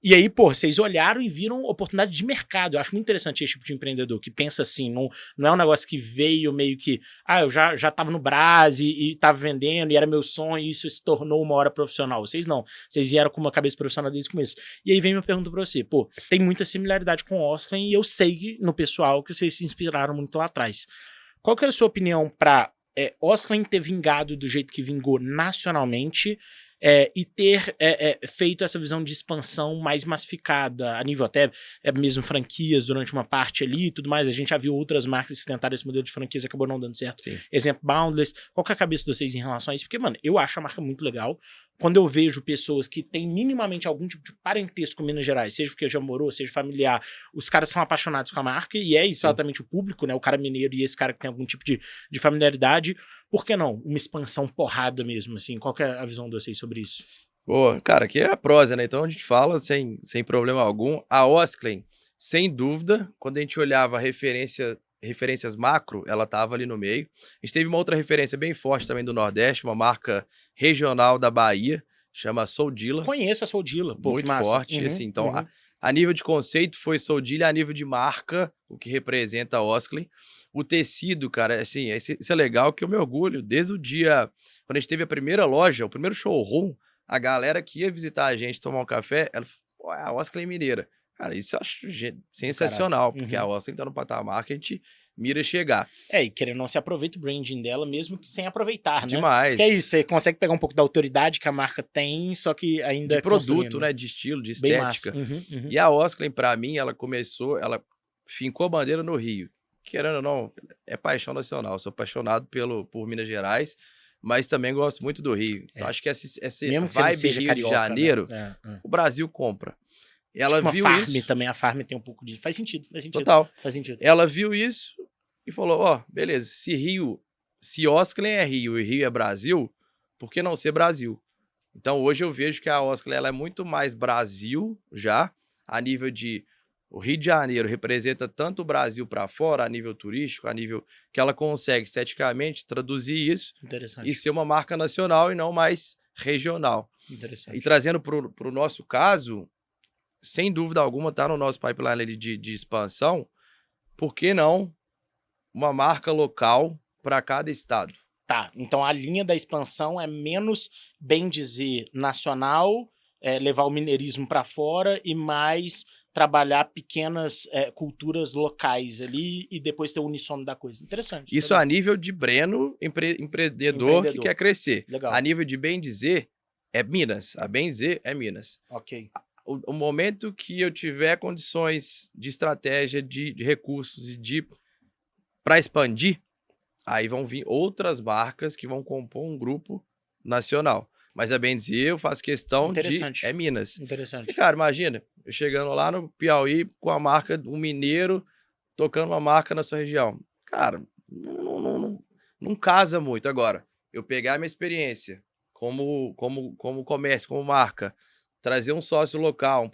E aí, pô, vocês olharam e viram oportunidade de mercado. Eu acho muito interessante esse tipo de empreendedor que pensa assim, não é um negócio que veio meio que, eu já tava no Brás e tava vendendo e era meu sonho e isso se tornou uma hora profissional. Vocês não. Vocês vieram com uma cabeça profissional desde o começo. E aí vem minha pergunta pra você. Pô, tem muita similaridade com o Oscar e eu sei no pessoal que vocês se inspiraram muito lá atrás. Qual que é a sua opinião pra Oscar ter vingado do jeito que vingou nacionalmente e ter feito essa visão de expansão mais massificada, a nível até mesmo franquias durante uma parte ali e tudo mais? A gente já viu outras marcas que tentaram esse modelo de franquias e acabou não dando certo. Sim. Exemplo, Boundless. Qual que é a cabeça de vocês em relação a isso? Porque, mano, eu acho a marca muito legal. Quando eu vejo pessoas que têm minimamente algum tipo de parentesco com Minas Gerais, seja porque já morou, seja familiar, os caras são apaixonados com a marca e é exatamente o público, né? O cara mineiro e esse cara que tem algum tipo de familiaridade. Por que não? Uma expansão porrada mesmo, assim. Qual que é a visão de vocês sobre isso? Pô, cara, aqui é a prosa, né? Então a gente fala sem problema algum. A Osklen, sem dúvida, quando a gente olhava referências macro, ela estava ali no meio. A gente teve uma outra referência bem forte também do Nordeste, uma marca regional da Bahia, chama Soldila. Conheço a Soldila. Pô, muito forte, assim. Então, a nível de conceito foi Soldila, a nível de marca, o que representa a Osklen. O tecido, cara, assim, isso é legal, que eu me orgulho. Desde o dia, quando a gente teve a primeira loja, o primeiro showroom, a galera que ia visitar a gente, tomar um café, ela falou, a Osklen mineira. Cara, isso eu acho sensacional, porque a Osklen tá no patamar que a gente mira chegar. E querendo ou não, se aproveita o branding dela, mesmo que sem aproveitar, né? Demais. Que é isso, você consegue pegar um pouco da autoridade que a marca tem, só que ainda de produto, né? De estilo, de estética. Uhum. E a Osklen, pra mim, ela fincou a bandeira no Rio. Querendo ou não, é paixão nacional. Sou apaixonado por Minas Gerais, mas também gosto muito do Rio. Então, acho que essa mesmo que vibe seja Rio carioca, de Janeiro, né? o Brasil compra. Ela tipo viu Farm isso. Também, a Farm tem um pouco de... Faz sentido. Total. Faz sentido. Ela viu isso e falou, beleza, se Osklen é Rio e Rio é Brasil, por que não ser Brasil? Então, hoje eu vejo que a Osklen ela é muito mais Brasil já, a nível de... O Rio de Janeiro representa tanto o Brasil para fora, a nível turístico, a nível que ela consegue esteticamente traduzir isso e ser uma marca nacional e não mais regional. Interessante. E trazendo para o nosso caso, sem dúvida alguma, tá no nosso pipeline ali de expansão. Por que não uma marca local para cada estado? Tá, então a linha da expansão é menos, bem dizer, nacional, levar o mineirismo para fora e mais trabalhar pequenas culturas locais ali e depois ter o unissono da coisa. Interessante. Isso a nível de Breno, empreendedor que quer crescer. Legal. A nível de bem dizer, é Minas. A bem dizer é Minas. Ok. O momento que eu tiver condições de estratégia, de recursos e para expandir, aí vão vir outras marcas que vão compor um grupo nacional. Mas a bem dizer, eu faço questão de... É Minas. Interessante. E, cara, imagina, eu chegando lá no Piauí com a marca, um mineiro, tocando uma marca na sua região. Cara, não casa muito. Agora, eu pegar a minha experiência como comércio, como marca, trazer um sócio local,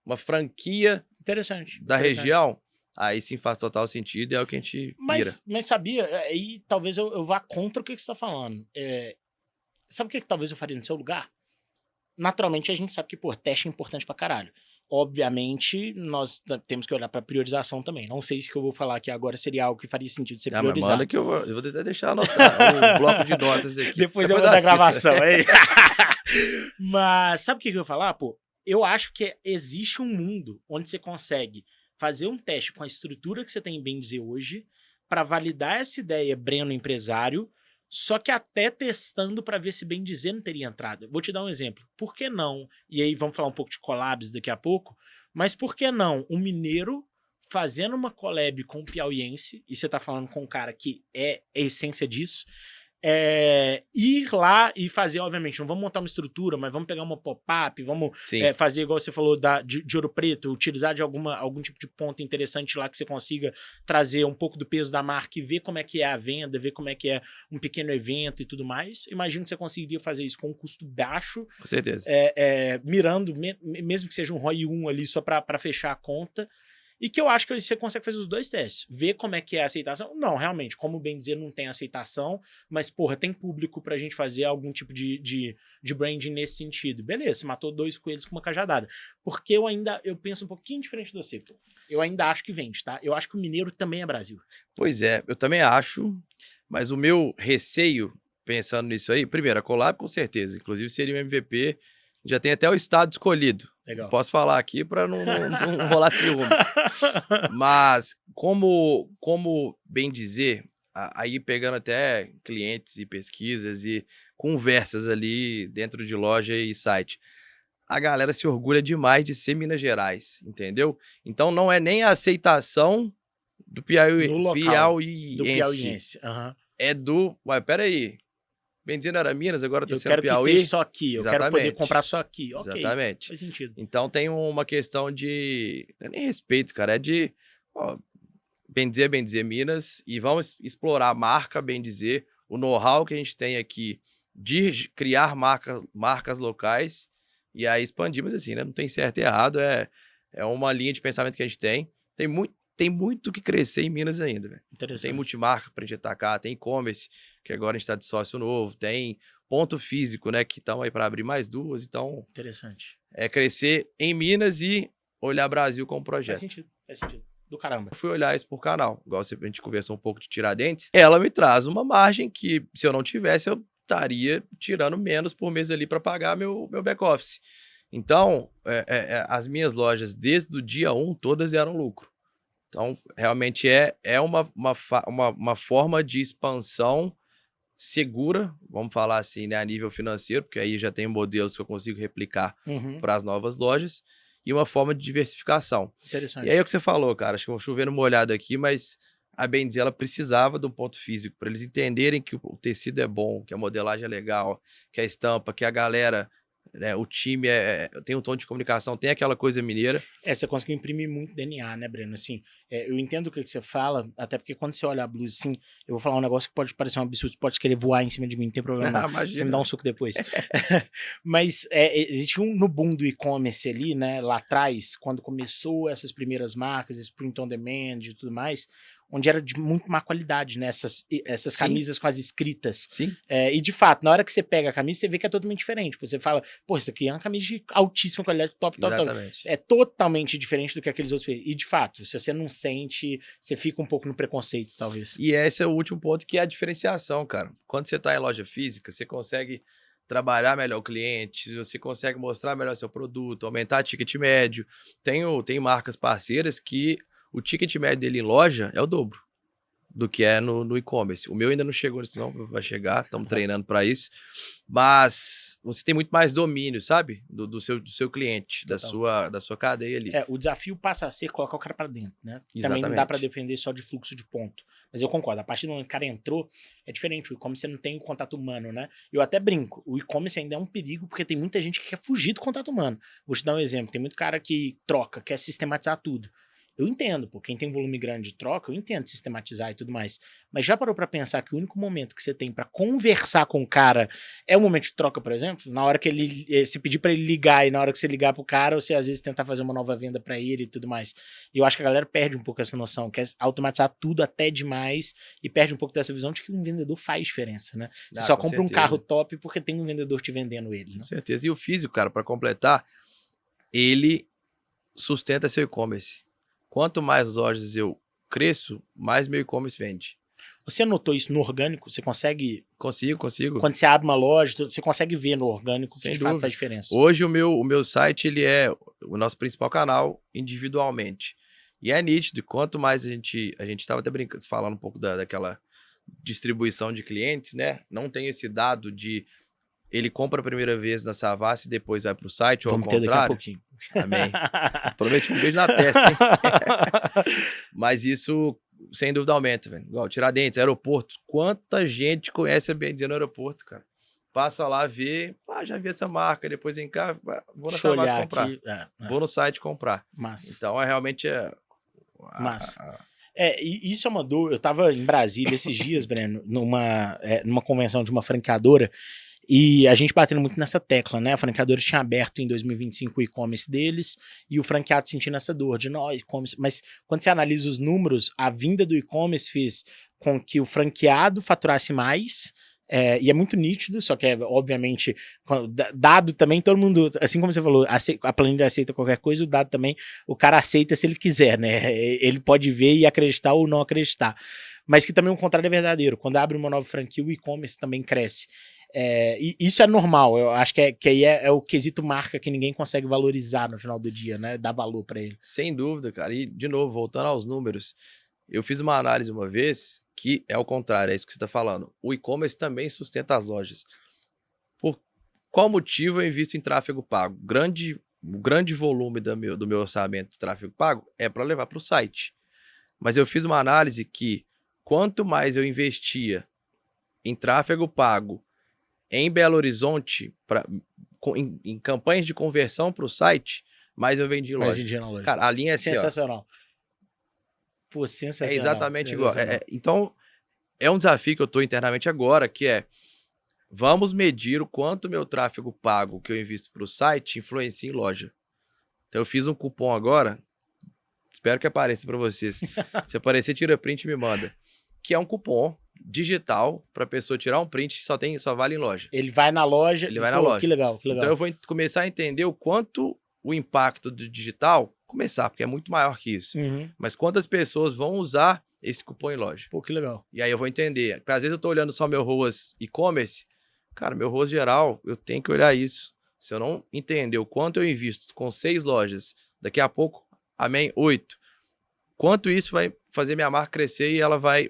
uma franquia da região, aí sim faz total sentido e é o que a gente mira. Mas sabia, aí talvez eu vá contra o que você está falando. Sabe o que talvez eu faria no seu lugar? Naturalmente a gente sabe que, pô, teste é importante pra caralho. Obviamente, nós temos que olhar pra priorização também. Não sei se o que eu vou falar aqui agora seria algo que faria sentido ser priorizado. Mas manda que eu vou até deixar anotar o bloco de notas aqui. Depois eu vou dar gravação. Mas sabe o que eu vou falar, pô? Eu acho que existe um mundo onde você consegue fazer um teste com a estrutura que você tem em bem dizer hoje para validar essa ideia Breno empresário, só que até testando para ver se bem dizer não teria entrada. Vou te dar um exemplo. Por que não? E aí vamos falar um pouco de collabs daqui a pouco, mas por que não um mineiro fazendo uma collab com um piauiense, e você tá falando com um cara que é a essência disso, ir lá e fazer, obviamente, não vamos montar uma estrutura, mas vamos pegar uma pop-up, vamos fazer, igual você falou, de Ouro Preto, utilizar de algum tipo de ponto interessante lá que você consiga trazer um pouco do peso da marca e ver como é que é a venda, ver como é que é um pequeno evento e tudo mais. Imagino que você conseguiria fazer isso com um custo baixo. Com certeza. Mirando, mesmo que seja um ROI 1 ali só para fechar a conta. E que eu acho que você consegue fazer os dois testes. Ver como é que é a aceitação. Não, realmente, como bem dizer, não tem aceitação, mas, porra, tem público pra gente fazer algum tipo de branding nesse sentido. Beleza, você matou 2 coelhos com uma cajadada. Porque eu penso um pouquinho diferente de você, pô. Eu ainda acho que vende, tá? Eu acho que o mineiro também é Brasil. Pois é, eu também acho, mas o meu receio, pensando nisso aí, primeiro, a collab com certeza, inclusive seria um MVP, já tem até o estado escolhido. Legal. Posso falar aqui para não rolar ciúmes. Mas, como bem dizer, aí pegando até clientes e pesquisas e conversas ali dentro de loja e site, a galera se orgulha demais de ser Minas Gerais, entendeu? Então não é nem a aceitação do piauiense. Uhum. É do... Ué, peraí. Bem dizendo, era Minas, agora tá sendo Piauí. Eu quero que esteja só aqui, eu quero poder comprar só aqui. Okay, exatamente. Faz sentido. Então tem uma questão de... Não é nem respeito, cara, é de... Ó, bem dizer Minas, e vamos explorar a marca, bem dizer, o know-how que a gente tem aqui de criar marcas locais e aí expandir, mas assim, né? Não tem certo e errado, é uma linha de pensamento que a gente tem. Tem muito que crescer em Minas ainda, velho. Tem multimarca pra gente atacar, tem e-commerce, que agora a gente tá de sócio novo, tem ponto físico, né, que estão aí para abrir mais 2, então... Interessante. É crescer em Minas e olhar Brasil como projeto. Faz sentido. Do caramba. Eu fui olhar isso por canal, igual a gente conversou um pouco de Tiradentes, ela me traz uma margem que, se eu não tivesse, eu estaria tirando menos por mês ali para pagar meu back-office. Então, as minhas lojas, desde o dia 1, todas eram lucro. Então, realmente é uma forma de expansão segura, vamos falar assim, né, a nível financeiro, porque aí já tem modelos que eu consigo replicar para as novas lojas, e uma forma de diversificação. Interessante. E aí é o que você falou, cara, acho que eu vou chover numa olhada aqui, mas a bem dizer, ela precisava de um ponto físico, para eles entenderem que o tecido é bom, que a modelagem é legal, que a estampa, que a galera... o time tem um tom de comunicação, tem aquela coisa mineira. Você conseguiu imprimir muito DNA, né, Breno? Assim, eu entendo o que você fala, até porque quando você olha a blusa, assim, eu vou falar um negócio que pode parecer um absurdo, você pode querer voar em cima de mim, não tem problema não. Você me dá um suco depois. Mas existe no boom do e-commerce ali, né, lá atrás, quando começou essas primeiras marcas, esse print on demand e tudo mais, onde era de muito má qualidade, né? Essas camisas com as escritas. Sim. E de fato, na hora que você pega a camisa, você vê que é totalmente diferente. Você fala, pô, isso aqui é uma camisa de altíssima qualidade, top. Exatamente. É totalmente diferente do que aqueles outros. E de fato, se você não sente, você fica um pouco no preconceito, talvez. E esse é o último ponto, que é a diferenciação, cara. Quando você tá em loja física, você consegue trabalhar melhor o cliente, você consegue mostrar melhor seu produto, aumentar o ticket médio. Tem marcas parceiras que o ticket médio dele em loja é o dobro do que é no e-commerce. O meu ainda não chegou nisso, não, vai chegar, estamos treinando para isso. Mas você tem muito mais domínio, sabe? Do seu cliente, da sua cadeia ali. O desafio passa a ser colocar o cara para dentro, né? Exatamente. Também não dá para depender só de fluxo de ponto. Mas eu concordo, a partir do momento que o cara entrou, é diferente. O e-commerce você não tem o contato humano, né? Eu até brinco, o e-commerce ainda é um perigo porque tem muita gente que quer fugir do contato humano. Vou te dar um exemplo, tem muito cara que troca, quer sistematizar tudo. Eu entendo, pô, quem tem volume grande de troca, eu entendo sistematizar e tudo mais. Mas já parou pra pensar que o único momento que você tem pra conversar com o cara é o momento de troca, por exemplo? Na hora que ele se pedir pra ele ligar e na hora que você ligar pro cara, você às vezes tentar fazer uma nova venda pra ele e tudo mais. E eu acho que a galera perde um pouco essa noção, quer automatizar tudo até demais e perde um pouco dessa visão de que um vendedor faz diferença, né? Você só compra um carro top porque tem um vendedor te vendendo ele, né? Com certeza. E o físico, cara, pra completar, ele sustenta seu e-commerce. Quanto mais lojas eu cresço, mais meu e-commerce vende. Você notou isso no orgânico? Você consegue... Consigo. Quando você abre uma loja, você consegue ver no orgânico que de fato faz diferença. Hoje o meu site, ele é o nosso principal canal individualmente. E é nítido, quanto mais a gente estava até brincando, falando um pouco daquela distribuição de clientes, né? Não tem esse dado de ele compra a primeira vez na Savassi e depois vai para o site, ou ao contrário. Daqui a pouquinho. Amém. Promete um beijo na testa, hein? Mas isso, sem dúvida, aumenta, velho. Igual Tiradentes, aeroporto. Quanta gente conhece a BNZ no aeroporto, cara? Passa lá, vê, já vi essa marca, depois vem cá, vou na Savassi comprar. Vou no site comprar. Massa. Então, realmente Massa. E isso é uma dor. Eu tava em Brasília esses dias, Breno, numa convenção de uma franqueadora. E a gente batendo muito nessa tecla, né? A franqueadora tinha aberto em 2025 o e-commerce deles e o franqueado sentindo essa dor de nós, e-commerce. Mas quando você analisa os números, a vinda do e-commerce fez com que o franqueado faturasse mais. E é muito nítido, só que obviamente, dado também, todo mundo, assim como você falou, a planilha aceita qualquer coisa, o dado também, o cara aceita se ele quiser, né? Ele pode ver e acreditar ou não acreditar. Mas que também o contrário é verdadeiro. Quando abre uma nova franquia, o e-commerce também cresce. E isso é normal, eu acho que aí é o quesito marca que ninguém consegue valorizar no final do dia, né? Dar valor pra ele. Sem dúvida, cara. E, de novo, voltando aos números, eu fiz uma análise uma vez que é o contrário, é isso que você está falando. O e-commerce também sustenta as lojas. Por qual motivo eu invisto em tráfego pago? O grande volume do meu orçamento de tráfego pago é para levar para o site. Mas eu fiz uma análise que quanto mais eu investia em tráfego pago em Belo Horizonte, em campanhas de conversão para o site, mais eu vendi em loja. Cara, a linha é assim, sensacional. Pô, sensacional. É exatamente igual. Então, é um desafio que eu estou internamente agora, que é, vamos medir o quanto meu tráfego pago que eu invisto para o site influencia em loja. Então, eu fiz um cupom agora, espero que apareça para vocês. Se aparecer, tira print e me manda. Que é um cupom digital para a pessoa tirar um print que só vale em loja. Ele vai na loja. Ele vai na loja. Que legal, que legal. Então eu vou começar a entender o quanto o impacto do digital, porque é muito maior que isso. Mas quantas pessoas vão usar esse cupom em loja. Pô, que legal. E aí eu vou entender. Porque às vezes eu tô olhando só meu ROAS e-commerce, cara, meu ROAS geral, eu tenho que olhar isso. Se eu não entender o quanto eu invisto com 6 lojas, daqui a pouco, 8, quanto isso vai fazer minha marca crescer e ela vai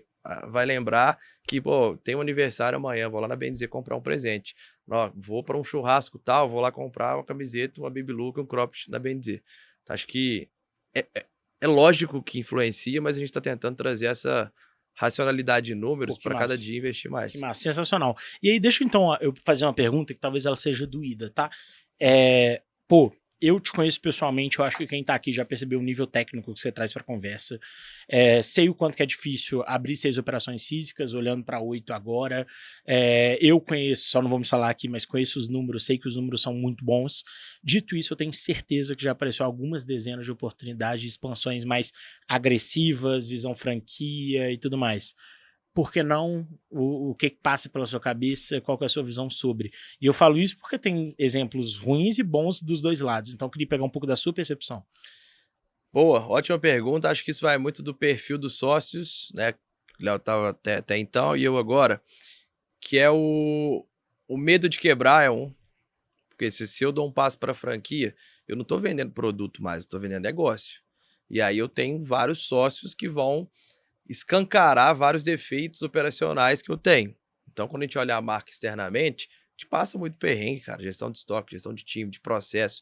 lembrar que, pô, tem um aniversário amanhã, vou lá na BNZ comprar um presente. Vou para um churrasco tal, vou lá comprar uma camiseta, uma baby look, um cropped na BNZ. Então, acho que é lógico que influencia, mas a gente está tentando trazer essa racionalidade de números para cada dia investir mais. Que massa, sensacional. E aí, deixa então eu fazer uma pergunta que talvez ela seja doída, tá? Pô, eu te conheço pessoalmente, eu acho que quem tá aqui já percebeu o nível técnico que você traz pra conversa. Sei o quanto que é difícil abrir 6 operações físicas, olhando para 8 agora. Eu conheço, só não vamos falar aqui, mas conheço os números, sei que os números são muito bons. Dito isso, eu tenho certeza que já apareceu algumas dezenas de oportunidades de expansões mais agressivas, visão franquia e tudo mais. Por que não? O que passa pela sua cabeça? Qual que é a sua visão sobre? E eu falo isso porque tem exemplos ruins e bons dos dois lados. Então, eu queria pegar um pouco da sua percepção. Boa, ótima pergunta. Acho que isso vai muito do perfil dos sócios, né? O Léo estava até então e eu agora, que é o medo de quebrar é um. Porque se eu dou um passo para a franquia, eu não estou vendendo produto mais, estou vendendo negócio. E aí eu tenho vários sócios que vão escancarar vários defeitos operacionais que eu tenho. Então, quando a gente olha a marca externamente, a gente passa muito perrengue, cara. Gestão de estoque, gestão de time, de processo.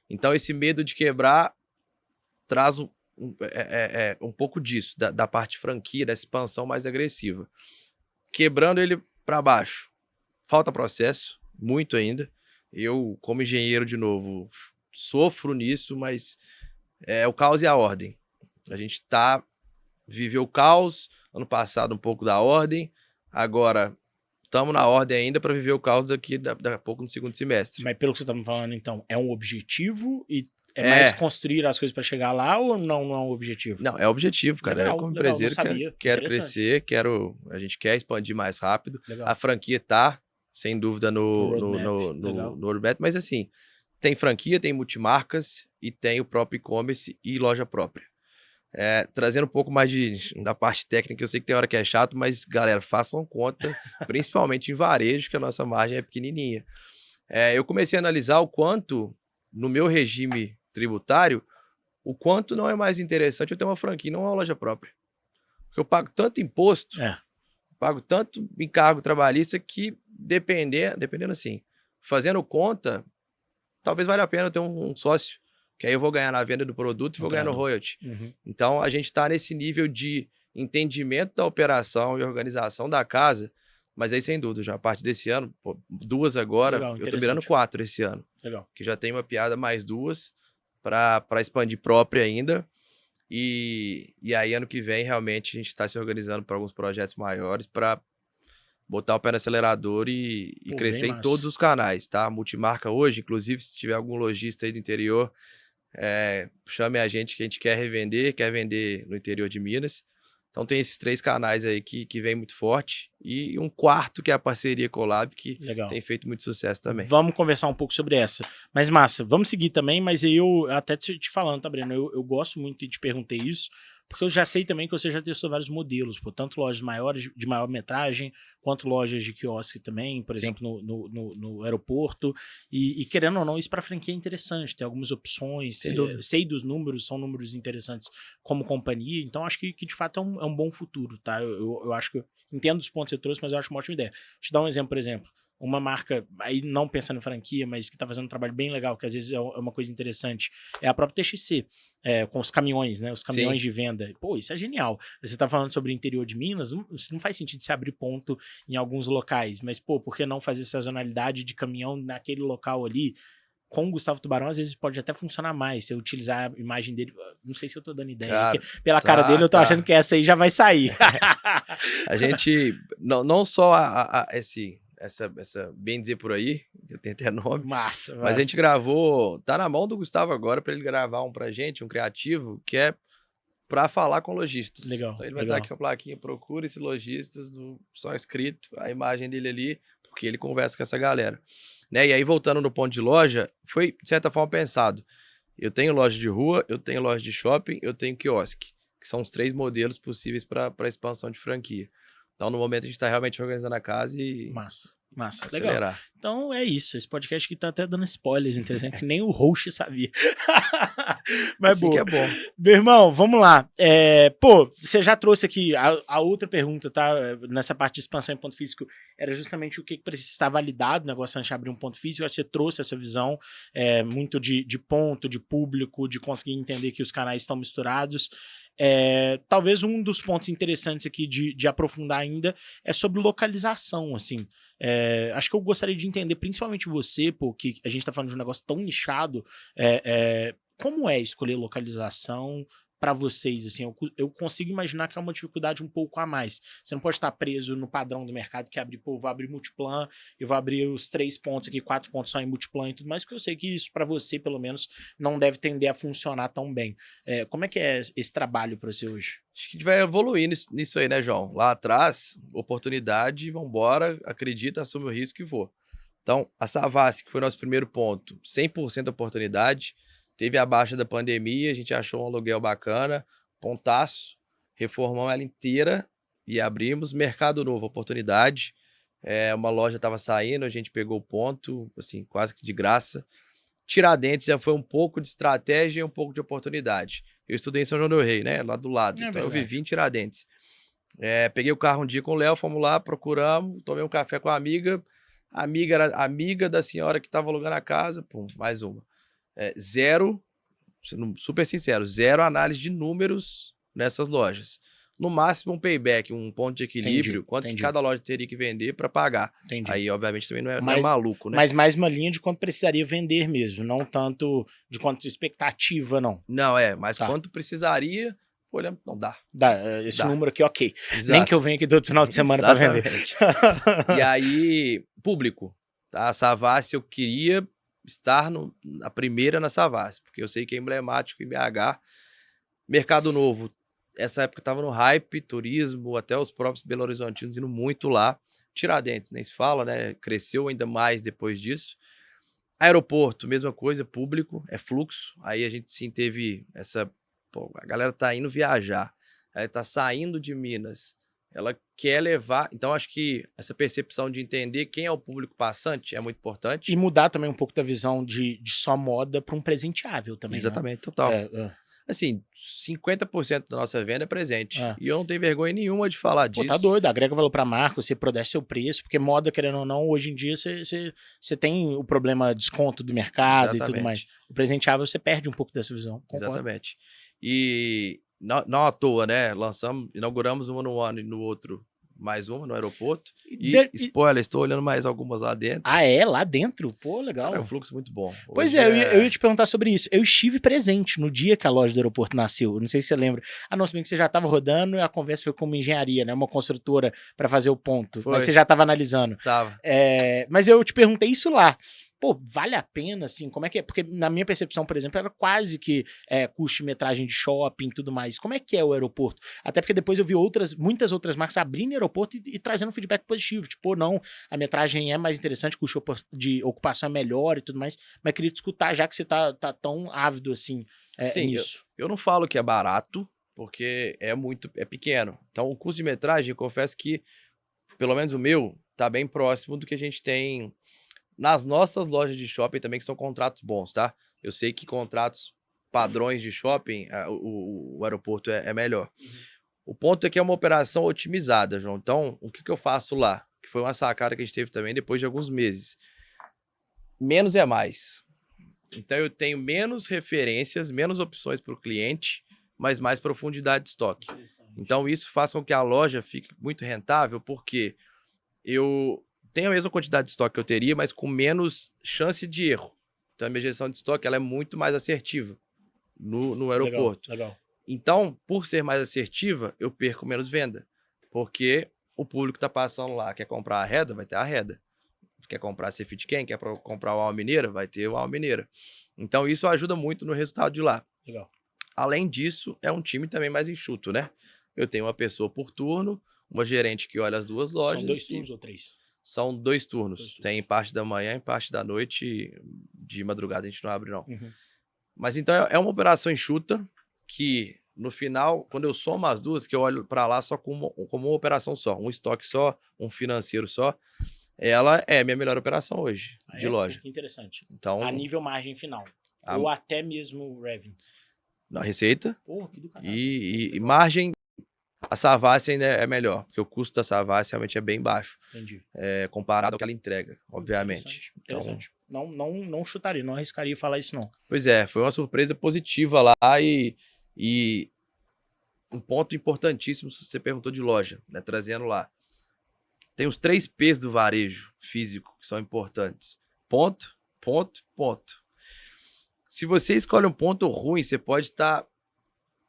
Então, esse medo de quebrar traz um pouco disso, da parte franquia, dessa expansão mais agressiva. Quebrando ele para baixo, falta processo, muito ainda. Eu, como engenheiro, de novo, sofro nisso, mas é o caos e a ordem. A gente viveu o caos, ano passado um pouco da ordem, agora estamos na ordem ainda para viver o caos daqui a pouco no segundo semestre. Mas pelo que você está me falando, então, é um objetivo e mais construir as coisas para chegar lá ou não é um objetivo? Não, é objetivo, cara. Legal, eu como legal, empresário quero crescer, a gente quer expandir mais rápido. Legal. A franquia tá, sem dúvida, no roadmap, mas assim, tem franquia, tem multimarcas e tem o próprio e-commerce e loja própria. Trazendo um pouco mais da parte técnica, eu sei que tem hora que é chato, mas, galera, façam conta, principalmente em varejo, que a nossa margem é pequenininha. Eu comecei a analisar o quanto, no meu regime tributário, o quanto não é mais interessante eu ter uma franquia e não uma loja própria. Porque eu pago tanto imposto, pago tanto encargo trabalhista que, dependendo assim, fazendo conta, talvez valha a pena eu ter um sócio. Que aí eu vou ganhar na venda do produto e vou ganhar no royalty. Uhum. Então, a gente está nesse nível de entendimento da operação e organização da casa, mas aí, sem dúvida, já a partir desse ano, 2 agora, Legal, eu estou virando 4 esse ano. Legal. Que já tem uma piada mais 2 para expandir própria ainda. E aí, ano que vem, realmente, a gente está se organizando para alguns projetos maiores para botar o pé no acelerador e crescer em todos os canais, tá? Multimarca hoje, inclusive, se tiver algum lojista aí do interior, chame a gente que a gente quer revender, quer vender no interior de Minas. Então tem esses 3 canais aí que vem muito forte e um quarto que é a parceria Collab, que tem feito muito sucesso também. Vamos conversar um pouco sobre essa. Mas massa, vamos seguir também, mas eu até te falando, tá, Breno? Eu gosto muito e te perguntei isso, porque eu já sei também que você já testou vários modelos, tanto lojas maiores, de maior metragem, quanto lojas de quiosque também, por exemplo, no aeroporto. E querendo ou não, isso para franquia é interessante, tem algumas opções, sei dos números, são números interessantes como companhia, então acho que de fato é um bom futuro, tá? Eu acho que eu entendo os pontos que você trouxe, mas eu acho uma ótima ideia. Deixa eu te dar um exemplo, por exemplo. Uma marca, aí não pensando em franquia, mas que está fazendo um trabalho bem legal, que às vezes é uma coisa interessante, é a própria TXC, com os caminhões, né? Os caminhões de venda. Pô, isso é genial. Você está falando sobre o interior de Minas, não faz sentido se abrir ponto em alguns locais, mas, pô, por que não fazer sazonalidade de caminhão naquele local ali? Com o Gustavo Tubarão, às vezes pode até funcionar mais, se eu utilizar a imagem dele. Não sei se eu tô dando ideia. Cara, pela cara dele, eu tô achando que essa aí já vai sair. A gente, não só essa bem dizer por aí, eu tenho até nome. Massa. Mas a gente gravou, tá na mão do Gustavo agora para ele gravar um pra gente, um criativo, que é para falar com lojistas. Legal. Então ele vai estar aqui com a plaquinha, procura esses lojistas, só escrito, a imagem dele ali, porque ele conversa com essa galera. Né? E aí, voltando no ponto de loja, foi, de certa forma, pensado. Eu tenho loja de rua, eu tenho loja de shopping, eu tenho quiosque, que são os 3 modelos possíveis para expansão de franquia. Então, no momento, a gente está realmente organizando a casa e... Massa. Acelerar. Legal. Então é isso. Esse podcast aqui tá até dando spoilers, interessante, que nem o host sabia. Mas assim que é bom. Meu irmão, vamos lá. Pô, você já trouxe aqui a outra pergunta, tá? Nessa parte de expansão em ponto físico, era justamente o que precisa estar validado, o negócio antes de abrir um ponto físico. Acho que você trouxe essa visão muito de ponto, de público, de conseguir entender que os canais estão misturados. Talvez um dos pontos interessantes aqui de aprofundar ainda é sobre localização, assim. Acho que eu gostaria de entender, principalmente você, porque a gente tá falando de um negócio tão nichado, como é escolher localização para vocês, assim, eu consigo imaginar que é uma dificuldade um pouco a mais. Você não pode estar preso no padrão do mercado que abrir, vou abrir Multiplan, eu vou abrir os 3 pontos aqui, 4 pontos só em Multiplan e tudo mais, porque eu sei que isso para você, pelo menos, não deve tender a funcionar tão bem. Como é que é esse trabalho para você hoje? Acho que a gente vai evoluir nisso aí, né, João? Lá atrás, oportunidade, vambora, acredita, assume o risco e vou. Então, a Savassi, que foi nosso primeiro ponto, 100% oportunidade, teve a baixa da pandemia, a gente achou um aluguel bacana, pontaço, reformamos ela inteira e abrimos. Mercado Novo, oportunidade, uma loja estava saindo, a gente pegou o ponto, assim, quase que de graça. Tiradentes já foi um pouco de estratégia e um pouco de oportunidade. Eu estudei em São João del Rei, né, lá do lado, então eu vivi em Tiradentes. Peguei o carro um dia com o Léo, fomos lá, procuramos, tomei um café com a amiga era amiga da senhora que estava alugando a casa, pum, mais uma. Zero, sendo super sincero, zero análise de números nessas lojas. No máximo um payback, um ponto de equilíbrio, quanto que cada loja teria que vender para pagar. Aí, obviamente, também não é maluco, né? Mas mais uma linha de quanto precisaria vender mesmo, não tanto de quanto expectativa, não. Não, mas quanto precisaria, olha, não dá. Esse número aqui, ok. Exato. Nem que eu venha aqui do outro final de semana para vender. E aí, público, tá? A Savassi eu queria estar na primeira na Savassi, porque eu sei que é emblemático em BH. Mercado Novo, essa época estava no hype, turismo, até os próprios Belo Horizontinos indo muito lá. Tiradentes, nem se fala, né? Cresceu ainda mais depois disso. Aeroporto, mesma coisa, público, é fluxo. Aí a gente sim teve essa... Pô, a galera tá indo viajar, ela tá saindo de Minas, ela quer levar... Então, acho que essa percepção de entender quem é o público passante é muito importante. E mudar também um pouco da visão de só moda para um presenteável também. Exatamente, né? Total. Assim, 50% da nossa venda é presente. E eu não tenho vergonha nenhuma de falar disso. Tá doido, agrega valor pra marca, você protege seu preço, porque moda, querendo ou não, hoje em dia você tem o problema desconto do mercado. Exatamente. E tudo mais. O presenteável você perde um pouco dessa visão. Concordo. Exatamente. E não à toa, né? Inauguramos uma no ano e no outro mais uma no aeroporto. Spoiler, estou olhando mais algumas lá dentro. Lá dentro? Pô, legal. Cara, é um fluxo muito bom. Pois eu ia te perguntar sobre isso. Eu estive presente no dia que a loja do aeroporto nasceu. Não sei se você lembra. Não, se bem que você já estava rodando e a conversa foi com uma engenharia, né? Uma construtora para fazer o ponto. Mas você já estava analisando. Tava. Mas eu te perguntei isso lá. Pô, vale a pena, assim? Como é que é? Porque na minha percepção, por exemplo, era quase que custo-metragem de shopping e tudo mais. Como é que é o aeroporto? Até porque depois eu vi muitas outras marcas abrindo aeroporto e trazendo feedback positivo. Tipo, não, a metragem é mais interessante, o custo de ocupação é melhor e tudo mais. Mas queria te escutar, já que você tá tão ávido assim nisso. Eu não falo que é barato, porque é pequeno. Então, o custo de metragem, eu confesso que, pelo menos o meu, tá bem próximo do que a gente tem nas nossas lojas de shopping também, que são contratos bons, tá? Eu sei que contratos padrões de shopping, o aeroporto é melhor. O ponto é que é uma operação otimizada, João. Então, o que eu faço lá? Que foi uma sacada que a gente teve também depois de alguns meses. Menos é mais. Então, eu tenho menos referências, menos opções para o cliente, mas mais profundidade de estoque. Então, isso faz com que a loja fique muito rentável, porque eu tenho a mesma quantidade de estoque que eu teria, mas com menos chance de erro. Então, a minha gestão de estoque ela é muito mais assertiva no aeroporto. Legal. Então, por ser mais assertiva, eu perco menos venda. Porque o público está passando lá, quer comprar a Reda, vai ter a Reda. Quer comprar a Cefit Quem, quer comprar o Alma Mineira, vai ter o Alma Mineira. Então, isso ajuda muito no resultado de lá. Legal. Além disso, é um time também mais enxuto, né? Eu tenho uma pessoa por turno, uma gerente que olha as duas lojas. São 2 turnos ou 3? São 2 turnos. Tem parte da manhã e parte da noite. De madrugada a gente não abre, não. Mas então é uma operação enxuta que, no final, quando eu somo as duas, que eu olho para lá só como uma operação só, um estoque só, um financeiro só, ela é a minha melhor operação hoje de loja. Que interessante. Então, a nível margem final. Ou até mesmo revenue. Na receita. Porra, que do caralho. E margem. A Savassi ainda é melhor, porque o custo da Savassi realmente é bem baixo. Entendi. Comparado ao que ela entrega, obviamente. Interessante. Então, não chutaria, não arriscaria falar isso, não. Pois é, foi uma surpresa positiva lá e um ponto importantíssimo, se você perguntou de loja, né? Trazendo lá. Tem os 3 P's do varejo físico que são importantes. Ponto, ponto, ponto. Se você escolhe um ponto ruim, você pode estar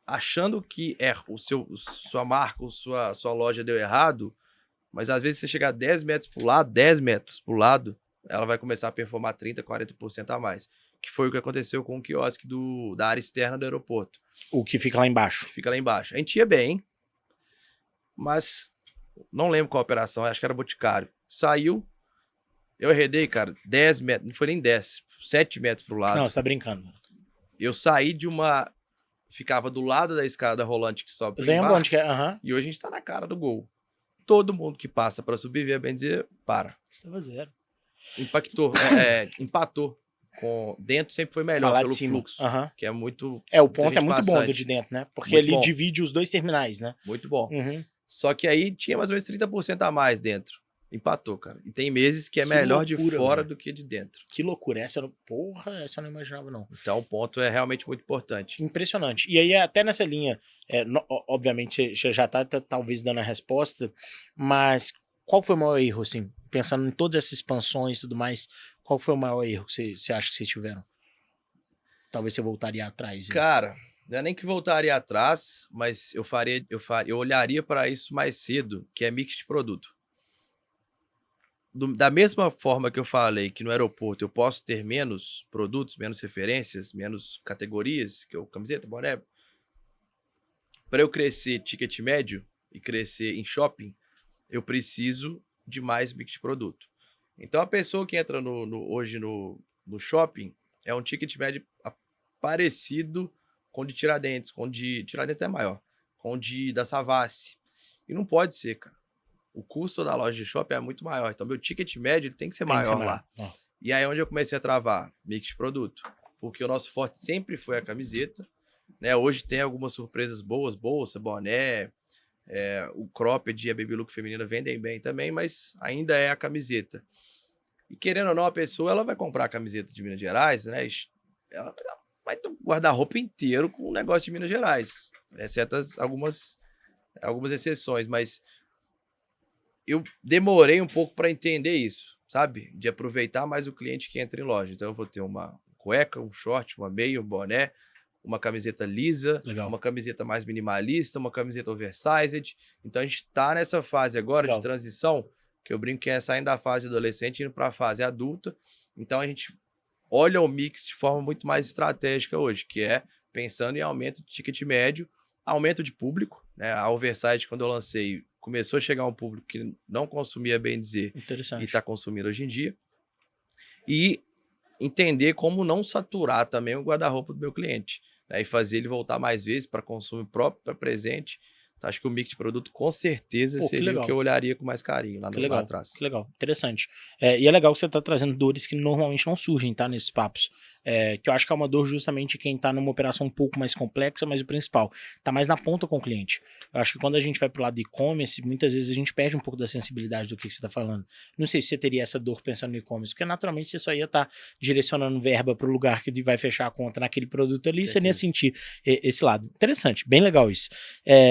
achando que sua marca ou sua loja deu errado, mas às vezes você chegar 10 metros para o lado, 10 metros para o lado, ela vai começar a performar 30%, 40% a mais. Que foi o que aconteceu com o quiosque da área externa do aeroporto. O que fica lá embaixo. Fica lá embaixo. A gente ia bem, mas não lembro qual operação, acho que era Boticário. Saiu, eu arredei, cara, 10 metros, não foi nem 10, 7 metros pro lado. Não, você tá brincando. Eu saí de uma... Ficava do lado da escada rolante que sobe Eu lembro onde que é, aham. E hoje a gente tá na cara do gol. Todo mundo que passa pra subir, via bem dizer, para. Estava zero. Impactou, empatou. Dentro sempre foi melhor, pelo fluxo, que é muito... o ponto é muito bom do de dentro, né? Porque muito ele bom. Divide os 2 terminais, né? Muito bom. Uhum. Só que aí tinha mais ou menos 30% a mais dentro. Empatou, cara. E tem meses que é Que melhor loucura, de fora velho. do que de dentro. Que loucura. Essa eu não imaginava, não. Então o ponto é realmente muito importante. Impressionante. E aí, até nessa linha, obviamente, você já tá talvez dando a resposta, mas qual foi o maior erro, assim? Pensando em todas essas expansões e tudo mais, qual foi o maior erro que você acha que vocês tiveram? Talvez você voltaria atrás. Cara, não é nem que voltaria atrás, mas eu olharia para isso mais cedo, que é mix de produto. Da mesma forma que eu falei que no aeroporto eu posso ter menos produtos, menos referências, menos categorias, que é o camiseta, boné. Para eu crescer ticket médio e crescer em shopping, eu preciso de mais mix de produto. Então a pessoa que entra hoje no shopping é um ticket médio parecido com o de Tiradentes, Tiradentes é maior, com o da Savassi. E não pode ser, cara. O custo da loja de shopping é muito maior. Então, meu ticket médio ele tem que ser maior lá. E aí é onde eu comecei a travar mix de produto. Porque o nosso forte sempre foi a camiseta. Né? Hoje tem algumas surpresas boas, bolsa, boné, o cropped e a baby look feminina vendem bem também, mas ainda é a camiseta. E querendo ou não, a pessoa ela vai comprar a camiseta de Minas Gerais, né? Ela vai ter um guarda-roupa inteiro com o negócio de Minas Gerais. Exceto algumas exceções, mas eu demorei um pouco para entender isso, sabe? De aproveitar mais o cliente que entra em loja. Então eu vou ter uma cueca, um short, uma meia, um boné, uma camiseta lisa, uma camiseta mais minimalista, uma camiseta oversized. Então a gente está nessa fase agora de transição, que eu brinco que é saindo da fase adolescente e indo para a fase adulta. Então a gente olha o mix de forma muito mais estratégica hoje, que é pensando em aumento de ticket médio, aumento de público, né? A oversized, quando eu lancei, começou a chegar um público que não consumia, bem dizer, e está consumindo hoje em dia. E entender como não saturar também o guarda-roupa do meu cliente, né? E fazer ele voltar mais vezes para consumo próprio, para presente. Então, acho que o mix de produto, com certeza, seria o que eu olharia com mais carinho lá atrás. Que legal, interessante. E é legal que você está trazendo dores que normalmente não surgem, tá, nesses papos. Que eu acho que é uma dor justamente quem está numa operação um pouco mais complexa, mas o principal, tá mais na ponta com o cliente. Eu acho que quando a gente vai pro lado de e-commerce, muitas vezes a gente perde um pouco da sensibilidade do que você está falando. Não sei se você teria essa dor pensando no e-commerce, porque naturalmente você só ia estar direcionando verba para o lugar que vai fechar a conta naquele produto ali, você nem ia sentir esse lado. Interessante, bem legal isso.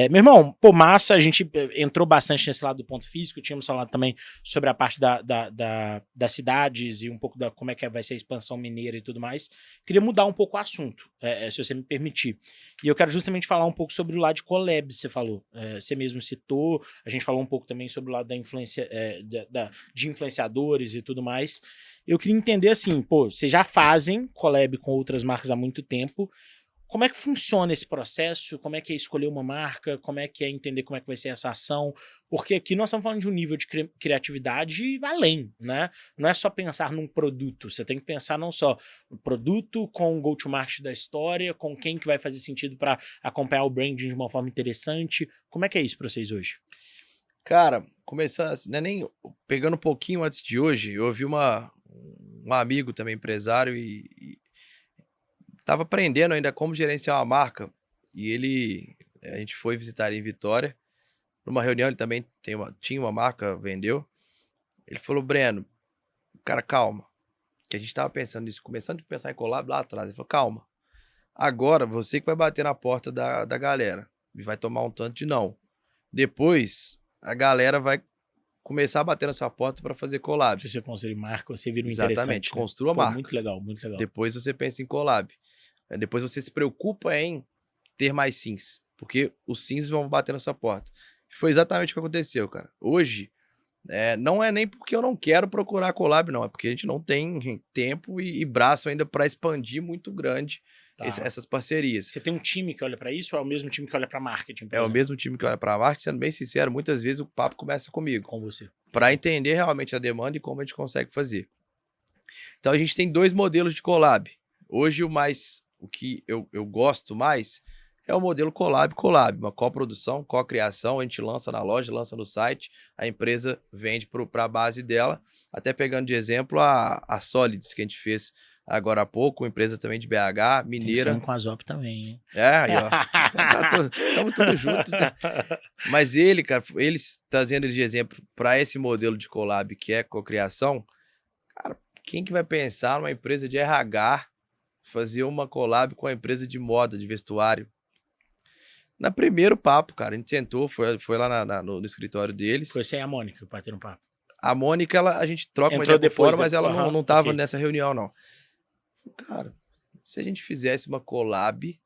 Meu irmão, massa, a gente entrou bastante nesse lado do ponto físico, tínhamos falado também sobre a parte das cidades e um pouco da como é que vai ser a expansão mineira e tudo mais. Queria mudar um pouco o assunto, se você me permitir. E eu quero justamente falar um pouco sobre o lado de collabs, você falou. Você mesmo citou, a gente falou um pouco também sobre o lado da influência, de influenciadores e tudo mais. Eu queria entender assim, vocês já fazem collab com outras marcas há muito tempo. Como é que funciona esse processo? Como é que é escolher uma marca? Como é que é entender como é que vai ser essa ação? Porque aqui nós estamos falando de um nível de criatividade além, né? Não é só pensar num produto, você tem que pensar não só no produto com o go-to-market da história, com quem que vai fazer sentido para acompanhar o branding de uma forma interessante. Como é que é isso para vocês hoje? Cara, começar, né, pegando um pouquinho antes de hoje, eu ouvi um amigo também empresário e tava aprendendo ainda como gerenciar uma marca, e a gente foi visitar ele em Vitória, numa reunião ele também tinha uma marca, vendeu, ele falou, Breno, cara, calma, que a gente tava pensando nisso, começando a pensar em collab lá atrás, ele falou, calma, agora você que vai bater na porta da galera, e vai tomar um tanto de não. Depois, a galera vai começar a bater na sua porta para fazer collab. Se você construir marca, você vira um Exatamente, interessante. construa a Pô, marca. muito legal, muito legal. Depois você pensa em collab. Depois você se preocupa em ter mais sims, porque os sims vão bater na sua porta. Foi exatamente o que aconteceu, cara. Hoje, não é nem porque eu não quero procurar collab, não. É porque a gente não tem tempo e braço ainda para expandir muito grande essas parcerias. Você tem um time que olha para isso ou é o mesmo time que olha para marketing? É o mesmo time que olha para marketing. Sendo bem sincero, muitas vezes o papo começa comigo. Com você. Para entender realmente a demanda e como a gente consegue fazer. Então a gente tem 2 modelos de collab. Hoje o que eu gosto mais é o modelo collab, uma coprodução, cocriação, a gente lança na loja, lança no site, a empresa vende para a base dela, até pegando de exemplo a Solids, que a gente fez agora há pouco, uma empresa também de BH, mineira. Com a Zop também, hein? Aí, ó. Estamos todos juntos, né? Mas eles trazendo de exemplo para esse modelo de collab que é cocriação, cara, quem que vai pensar numa empresa de RH fazer uma collab com a empresa de moda, de vestuário? Na primeiro papo, cara, a gente sentou, foi lá no escritório deles. Foi você e a Mônica para ter um papo. A Mônica, a gente troca uma ideia depois, mas ela não tava nessa reunião, não. Cara, se a gente fizesse uma collab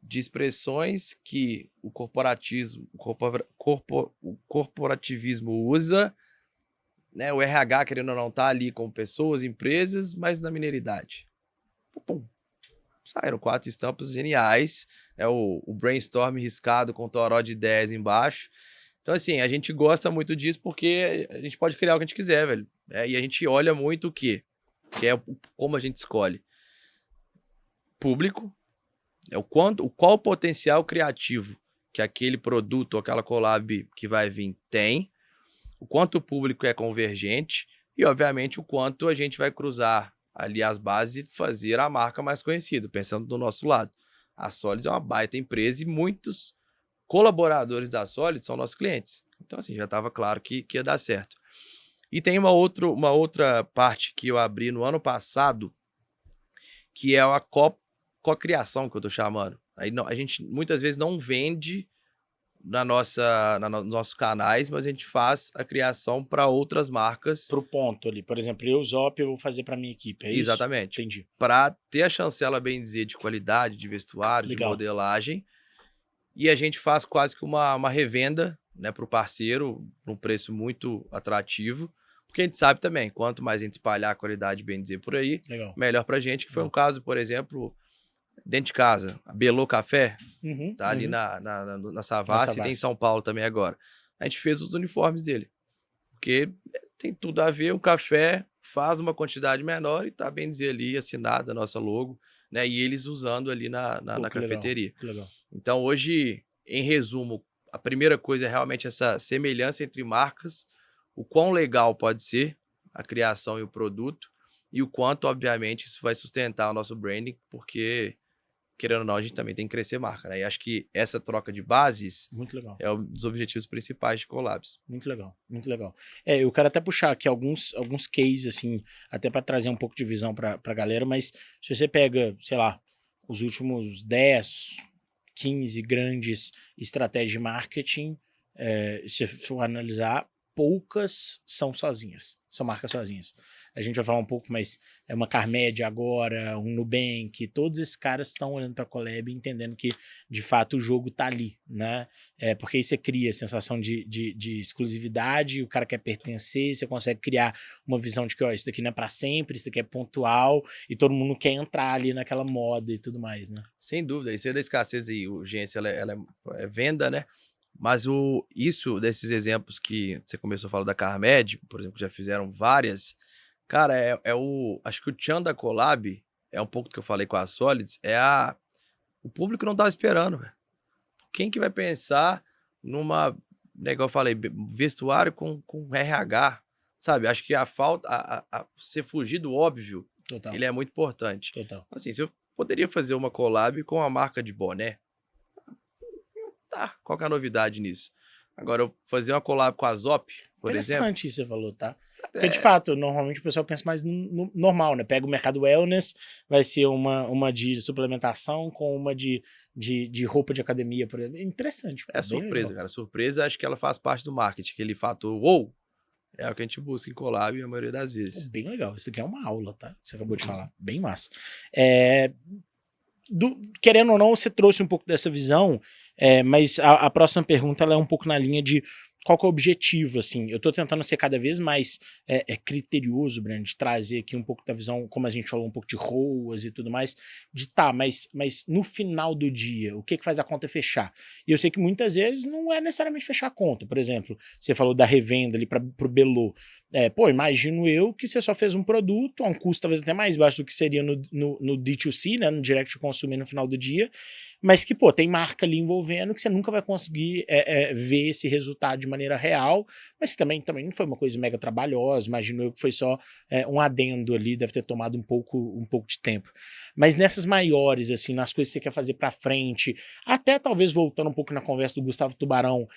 de expressões que o corporativismo usa, né, o RH querendo ou não tá ali com pessoas, empresas, mas na mineiridade. Pum. Saíram 4 estampas geniais, o brainstorm riscado com toró de ideias embaixo. Então, assim, a gente gosta muito disso porque a gente pode criar o que a gente quiser, velho. E a gente olha muito o quê? Que é como a gente escolhe. Público, qual o potencial criativo que aquele produto ou aquela collab que vai vir tem, o quanto o público é convergente e, obviamente, o quanto a gente vai cruzar ali as bases e fazer a marca mais conhecida, pensando do nosso lado. A Solids é uma baita empresa e muitos colaboradores da Solids são nossos clientes. Então, assim, já estava claro que ia dar certo. E tem uma outra parte que eu abri no ano passado, que é a cocriação, que eu estou chamando. Aí a gente muitas vezes não vende nos nossos canais, mas a gente faz a criação para outras marcas. Pro ponto ali. Por exemplo, eu, Zop, eu vou fazer para minha equipe, é isso? Exatamente. Entendi. Para ter a chancela, bem dizer, de qualidade, de vestuário, de modelagem. E a gente faz quase que uma revenda, né, para o parceiro, num preço muito atrativo. Porque a gente sabe também, quanto mais a gente espalhar a qualidade, bem dizer, por aí, melhor pra gente. Que foi um caso, por exemplo, dentro de casa, a Belô Café, tá ali na Savassi, e tem em São Paulo também agora. A gente fez os uniformes dele. Porque tem tudo a ver, o café faz uma quantidade menor e tá, bem dizer, ali assinada a nossa logo, né? E eles usando ali na cafeteria. Legal. Então, hoje, em resumo, a primeira coisa é realmente essa semelhança entre marcas, o quão legal pode ser a criação e o produto, e o quanto, obviamente, isso vai sustentar o nosso branding, porque, querendo ou não, a gente também tem que crescer marca, né? E acho que essa troca de bases é um dos objetivos principais de collabs. Muito legal, muito legal. Eu quero até puxar aqui alguns cases, assim, até para trazer um pouco de visão para a galera, mas se você pega, sei lá, os últimos 10, 15 grandes estratégias de marketing, se você for analisar, poucas são sozinhas, são marcas sozinhas. A gente vai falar um pouco, mas é uma Carmed agora, um Nubank, todos esses caras estão olhando para a collab e entendendo que, de fato, o jogo tá ali, né? Porque aí você cria a sensação de exclusividade, o cara quer pertencer, você consegue criar uma visão de que, ó, isso daqui não é para sempre, isso daqui é pontual, e todo mundo quer entrar ali naquela moda e tudo mais, né? Sem dúvida, isso é da escassez e urgência, ela é venda, né? Mas isso desses exemplos que você começou a falar da Carmed, por exemplo, já fizeram várias. Cara, acho que o tchan da collab é um pouco do que eu falei com a Solids, o público não tava esperando, velho. Quem que vai pensar numa, né, igual eu falei, vestuário com RH, sabe? Acho que a falta, você fugir do óbvio, Total. Ele é muito importante. Total. Assim, se eu poderia fazer uma collab com a marca de boné, tá, qual que é a novidade nisso? Agora, eu fazer uma collab com a Zop, por exemplo... Interessante isso que você falou, tá? Porque, de fato, normalmente o pessoal pensa mais no normal, né? Pega o mercado wellness, vai ser uma de suplementação com uma de roupa de academia, por exemplo. Interessante. É Bem surpresa, legal. cara. Surpresa, acho que ela faz parte do marketing. Aquele fator, uou, é o que a gente busca em collab a maioria das vezes. Bem legal. Isso aqui é uma aula, tá? Você acabou de falar. Bem massa. Querendo ou não, você trouxe um pouco dessa visão, mas a próxima pergunta ela é um pouco na linha de qual que é o objetivo, assim. Eu tô tentando ser cada vez mais criterioso, Breno, de trazer aqui um pouco da visão, como a gente falou, um pouco de ROAS e tudo mais, mas no final do dia, o que faz a conta fechar? E eu sei que muitas vezes não é necessariamente fechar a conta. Por exemplo, você falou da revenda ali pro Belô. Imagino eu que você só fez um produto a um custo talvez até mais baixo do que seria no D2C, né, no Direct to Consumer no final do dia, mas que, tem marca ali envolvendo que você nunca vai conseguir ver esse resultado de maneira real, mas também não foi uma coisa mega trabalhosa, imagino eu que foi só um adendo ali, deve ter tomado um pouco de tempo. Mas nessas maiores, assim, nas coisas que você quer fazer pra frente, até talvez voltando um pouco na conversa do Gustavo Tubarão,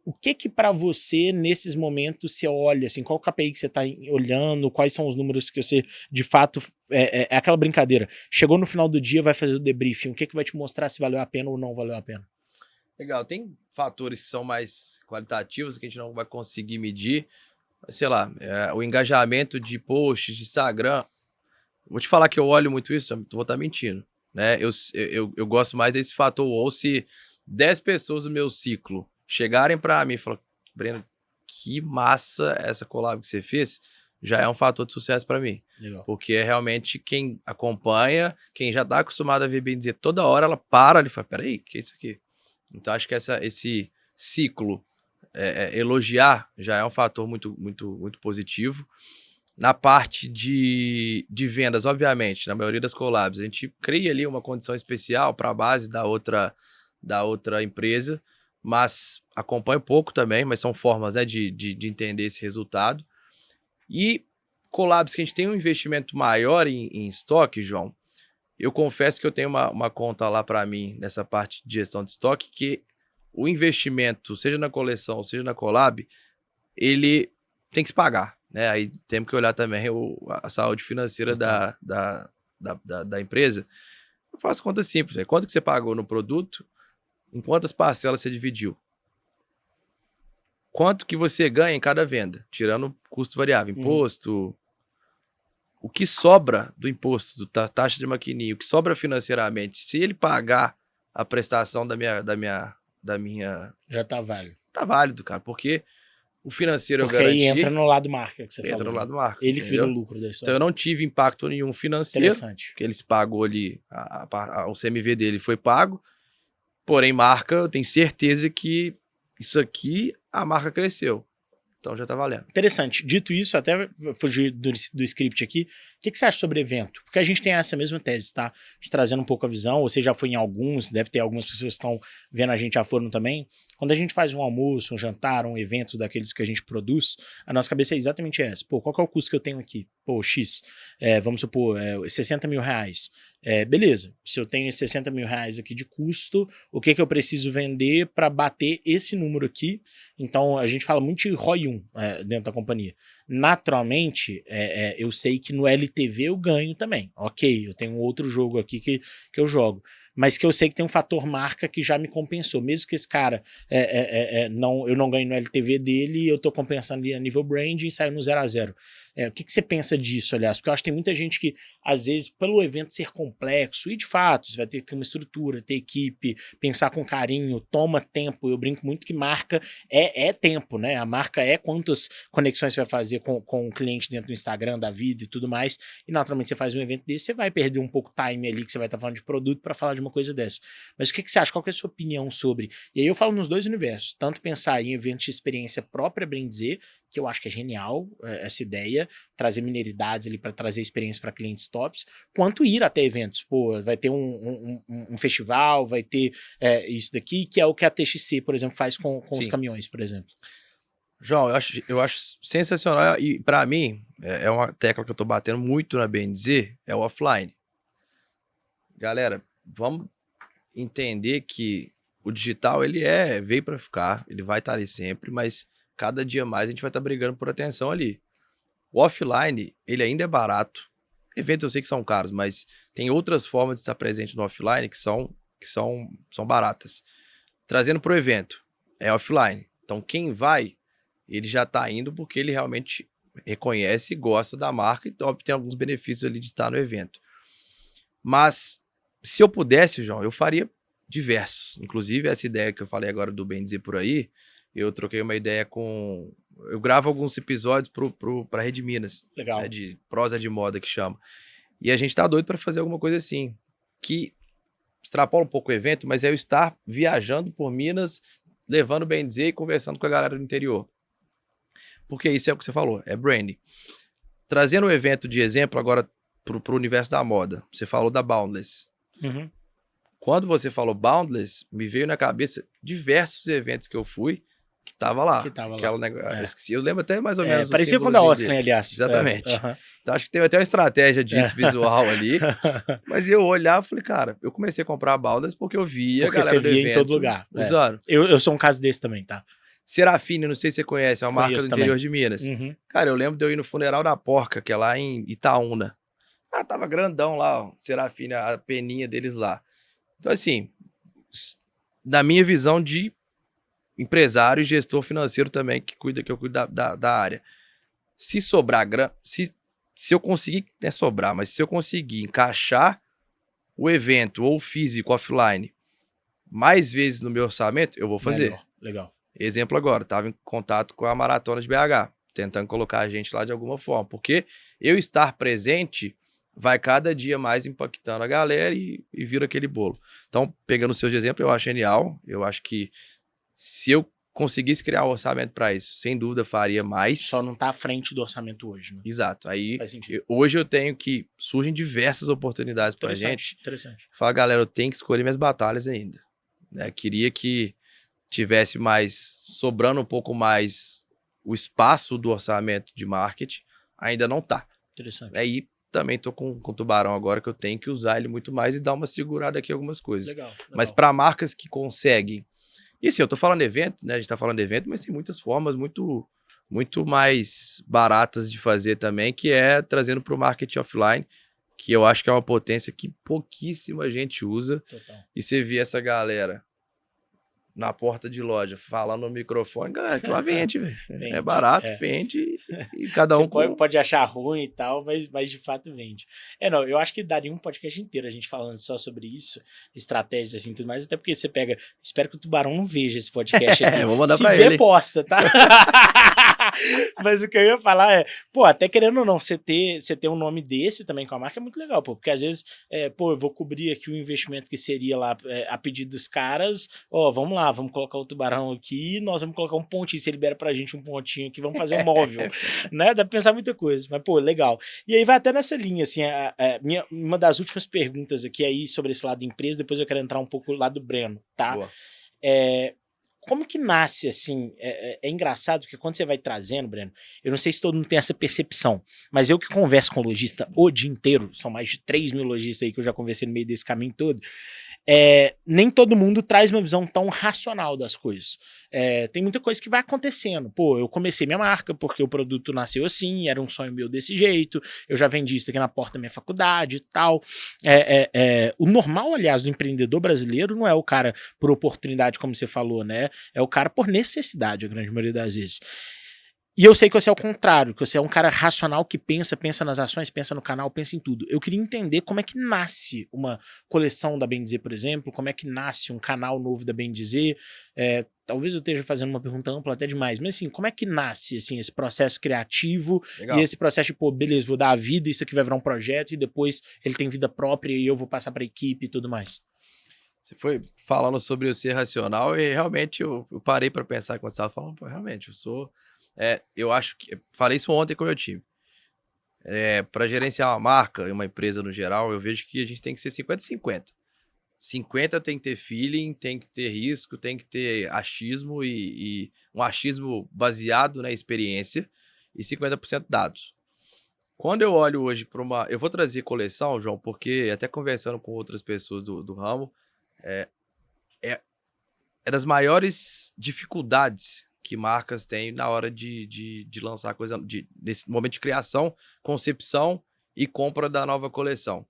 o que para você, nesses momentos, você olha, assim, qual o KPI que você tá olhando, quais são os números que você, de fato, é aquela brincadeira, chegou no final do dia, vai fazer o debriefing, o que vai te mostrar se valeu a pena ou não valeu a pena? Legal, tem fatores que são mais qualitativos que a gente não vai conseguir medir, mas, sei lá, o engajamento de posts de Instagram. Vou te falar que eu olho muito isso, vou estar mentindo, né? Eu gosto mais desse fator, ou se 10 pessoas do meu ciclo chegarem para mim e falar, Breno, que massa essa collab que você fez, já é um fator de sucesso para mim. Legal. Porque é realmente quem acompanha, quem já está acostumado a ver bem dizer toda hora, ela para ali e fala, peraí, que é isso aqui? Então acho que esse ciclo, elogiar, já é um fator muito, muito, muito positivo. Na parte de vendas, obviamente, na maioria das collabs, a gente cria ali uma condição especial para a base da outra empresa, mas acompanha pouco também, mas são formas, né, de entender esse resultado. E collabs que a gente tem um investimento maior em estoque, João, eu confesso que eu tenho uma conta lá para mim, nessa parte de gestão de estoque, que o investimento, seja na coleção, seja na collab, ele tem que se pagar, né? Aí temos que olhar também a saúde financeira da empresa. Eu faço conta simples, quanto que você pagou no produto, em quantas parcelas você dividiu? Quanto que você ganha em cada venda, tirando custo variável, imposto, o que sobra do imposto, da taxa de maquininha, o que sobra financeiramente, se ele pagar a prestação da minha... Já tá válido. Tá válido, cara, porque o financeiro porque eu garanti. Aí entra no lado marca que você falou. Entra no lado marca. Ele que vira entendeu? o lucro da história. Então eu não tive impacto nenhum financeiro. Interessante. Porque eles pagou ali, o CMV dele foi pago. Porém, marca, eu tenho certeza que isso aqui, a marca cresceu. Então já tá valendo. Interessante. Dito isso, até fugir do script aqui, o que você acha sobre evento? Porque a gente tem essa mesma tese, tá? De trazendo um pouco a visão, você já foi em alguns, deve ter algumas pessoas que estão vendo a gente já foram também. Quando a gente faz um almoço, um jantar, um evento daqueles que a gente produz, a nossa cabeça é exatamente essa. Qual que é o custo que eu tenho aqui? X. Vamos supor, 60 mil reais. Beleza, se eu tenho 60 mil reais aqui de custo, o que eu preciso vender para bater esse número aqui? Então, a gente fala muito de ROI 1 dentro da companhia. Naturalmente, eu sei que no LTV eu ganho também. Ok, eu tenho outro jogo aqui que eu jogo. Mas que eu sei que tem um fator marca que já me compensou. Mesmo que esse cara, eu não ganhe no LTV dele, eu estou compensando ali a nível branding e saio no 0 a 0. O que você pensa disso, aliás? Porque eu acho que tem muita gente que, às vezes, pelo evento ser complexo, e de fato, você vai ter que ter uma estrutura, ter equipe, pensar com carinho, toma tempo. Eu brinco muito que marca é tempo, né? A marca é quantas conexões você vai fazer com o cliente dentro do Instagram, da vida e tudo mais. E, naturalmente, você faz um evento desse, você vai perder um pouco time ali que você vai estar falando de produto para falar de uma coisa dessa. Mas o que você acha? Qual que é a sua opinião sobre? E aí eu falo nos dois universos. Tanto pensar em eventos de experiência própria, bem dizer, que eu acho que é genial essa ideia, trazer mineiridades ali para trazer experiência para clientes tops, quanto ir até eventos. Vai ter um festival, vai ter isso daqui, que é o que a TXC, por exemplo, faz com os caminhões, por exemplo. João, eu acho sensacional e para mim, é uma tecla que eu tô batendo muito na BNZ, é o offline. Galera, vamos entender que o digital, ele veio para ficar, ele vai estar ali sempre, mas cada dia mais a gente vai estar brigando por atenção ali. O offline, ele ainda é barato. Eventos eu sei que são caros, mas tem outras formas de estar presente no offline que são baratas. Trazendo para o evento, é offline. Então, quem vai, ele já está indo porque ele realmente reconhece e gosta da marca e óbvio, tem alguns benefícios ali de estar no evento. Mas, se eu pudesse, João, eu faria diversos. Inclusive, essa ideia que eu falei agora do Bem Dizer Por Aí, eu troquei uma ideia com... Eu gravo alguns episódios para a Rede Minas. Legal. Né, de prosa de moda que chama. E a gente tá doido para fazer alguma coisa assim, que extrapola um pouco o evento, mas é eu estar viajando por Minas, levando Bem Dizer e conversando com a galera do interior. Porque isso é o que você falou, é branding. Trazendo o evento de exemplo agora pro universo da moda. Você falou da Boundless. Uhum. Quando você falou Boundless, me veio na cabeça diversos eventos que eu fui que tava lá. Eu esqueci, eu lembro até mais ou menos. Parecia com o da Austin, aliás. Exatamente. Então acho que teve até uma estratégia disso visual ali. Mas eu olhava e falei, cara, eu comecei a comprar a Boundless porque eu via porque a galera você via do evento em todo lugar. usando. Eu sou um caso desse também, tá? Serafine, não sei se você conhece, é uma marca do interior de Minas. Uhum. Cara, eu lembro de eu ir no funeral da Porca, que é lá em Itaúna. Cara, tava grandão lá, ó, Serafine, a peninha deles lá. Então, assim, na minha visão de empresário e gestor financeiro também, que eu cuido da área. Se sobrar grana, se eu conseguir, não é sobrar, mas se eu conseguir encaixar o evento ou o físico offline mais vezes no meu orçamento, eu vou fazer. Legal. Exemplo agora, estava em contato com a Maratona de BH, tentando colocar a gente lá de alguma forma, porque eu estar presente vai cada dia mais impactando a galera e vira aquele bolo. Então, pegando o seu exemplo, eu acho genial, eu acho que se eu conseguisse criar um orçamento para isso, sem dúvida faria mais. Só não tá à frente do orçamento hoje, né? Exato. Aí, hoje eu tenho que... Surgem diversas oportunidades pra gente. Interessante. Fala, galera, eu tenho que escolher minhas batalhas ainda. Né? Queria que tivesse mais... Sobrando um pouco mais o espaço do orçamento de marketing. Ainda não tá. Interessante. Aí, também tô com o Tubarão agora, que eu tenho que usar ele muito mais e dar uma segurada aqui em algumas coisas. Legal. Mas para marcas que conseguem... E assim, eu tô falando de evento, né? A gente tá falando de evento, mas tem muitas formas muito mais baratas de fazer também, que é trazendo para o marketing offline, que eu acho que é uma potência que pouquíssima gente usa. Total. E você vê essa galera na porta de loja falando no microfone, galera, que lá vende, velho. É barato, vende e cada um... Pode achar ruim e tal, mas de fato vende. Não, eu acho que daria um podcast inteiro a gente falando só sobre isso, estratégias assim, tudo mais, até porque você pega... Espero que o Tubarão não veja esse podcast aqui. Vou mandar Se pra vê, ele. posta, tá? Mas o que eu ia falar é, pô, até querendo ou não, você ter um nome desse também com a marca é muito legal, pô, porque às vezes, eu vou cobrir aqui o investimento que seria lá a pedido dos caras, vamos lá, vamos colocar o Tubarão aqui, nós vamos colocar um pontinho, você libera pra gente um pontinho aqui, vamos fazer um móvel, né? Dá pra pensar muita coisa, mas pô, legal. E aí vai até nessa linha, assim, uma das últimas perguntas aqui aí sobre esse lado da empresa, depois eu quero entrar um pouco lá do Breno, tá? Boa. Como que nasce, assim, é engraçado, porque quando você vai trazendo, Breno, eu não sei se todo mundo tem essa percepção, mas eu que converso com lojista o dia inteiro, são mais de 3 mil lojistas aí que eu já conversei no meio desse caminho todo, nem todo mundo traz uma visão tão racional das coisas. Tem muita coisa que vai acontecendo. Pô, eu comecei minha marca porque o produto nasceu assim, era um sonho meu desse jeito, eu já vendi isso aqui na porta da minha faculdade e tal. O normal, aliás, do empreendedor brasileiro não é o cara por oportunidade, como você falou, né? É o cara por necessidade, a grande maioria das vezes. E eu sei que você é o contrário, que você é um cara racional que pensa nas ações, pensa no canal, pensa em tudo. Eu queria entender como é que nasce uma coleção da Bem Dizer, por exemplo, como é que nasce um canal novo da Bem Dizer. Talvez eu esteja fazendo uma pergunta ampla até demais, mas assim, como é que nasce assim, esse processo criativo? Legal. E esse processo de, pô, beleza, vou dar a vida, isso aqui vai virar um projeto e depois ele tem vida própria e eu vou passar para a equipe e tudo mais. Você foi falando sobre o ser racional e realmente eu parei para pensar quando você estava falando, pô, realmente, eu sou... eu acho que... Falei isso ontem com o meu time. Para gerenciar uma marca e uma empresa no geral, eu vejo que a gente tem que ser 50-50. 50 tem que ter feeling, tem que ter risco, tem que ter achismo e um achismo baseado na experiência e 50% dados. Quando eu olho hoje para uma... Eu vou trazer coleção, João, porque até conversando com outras pessoas do ramo, é das maiores dificuldades que marcas têm na hora de lançar coisa, nesse momento de criação, concepção e compra da nova coleção.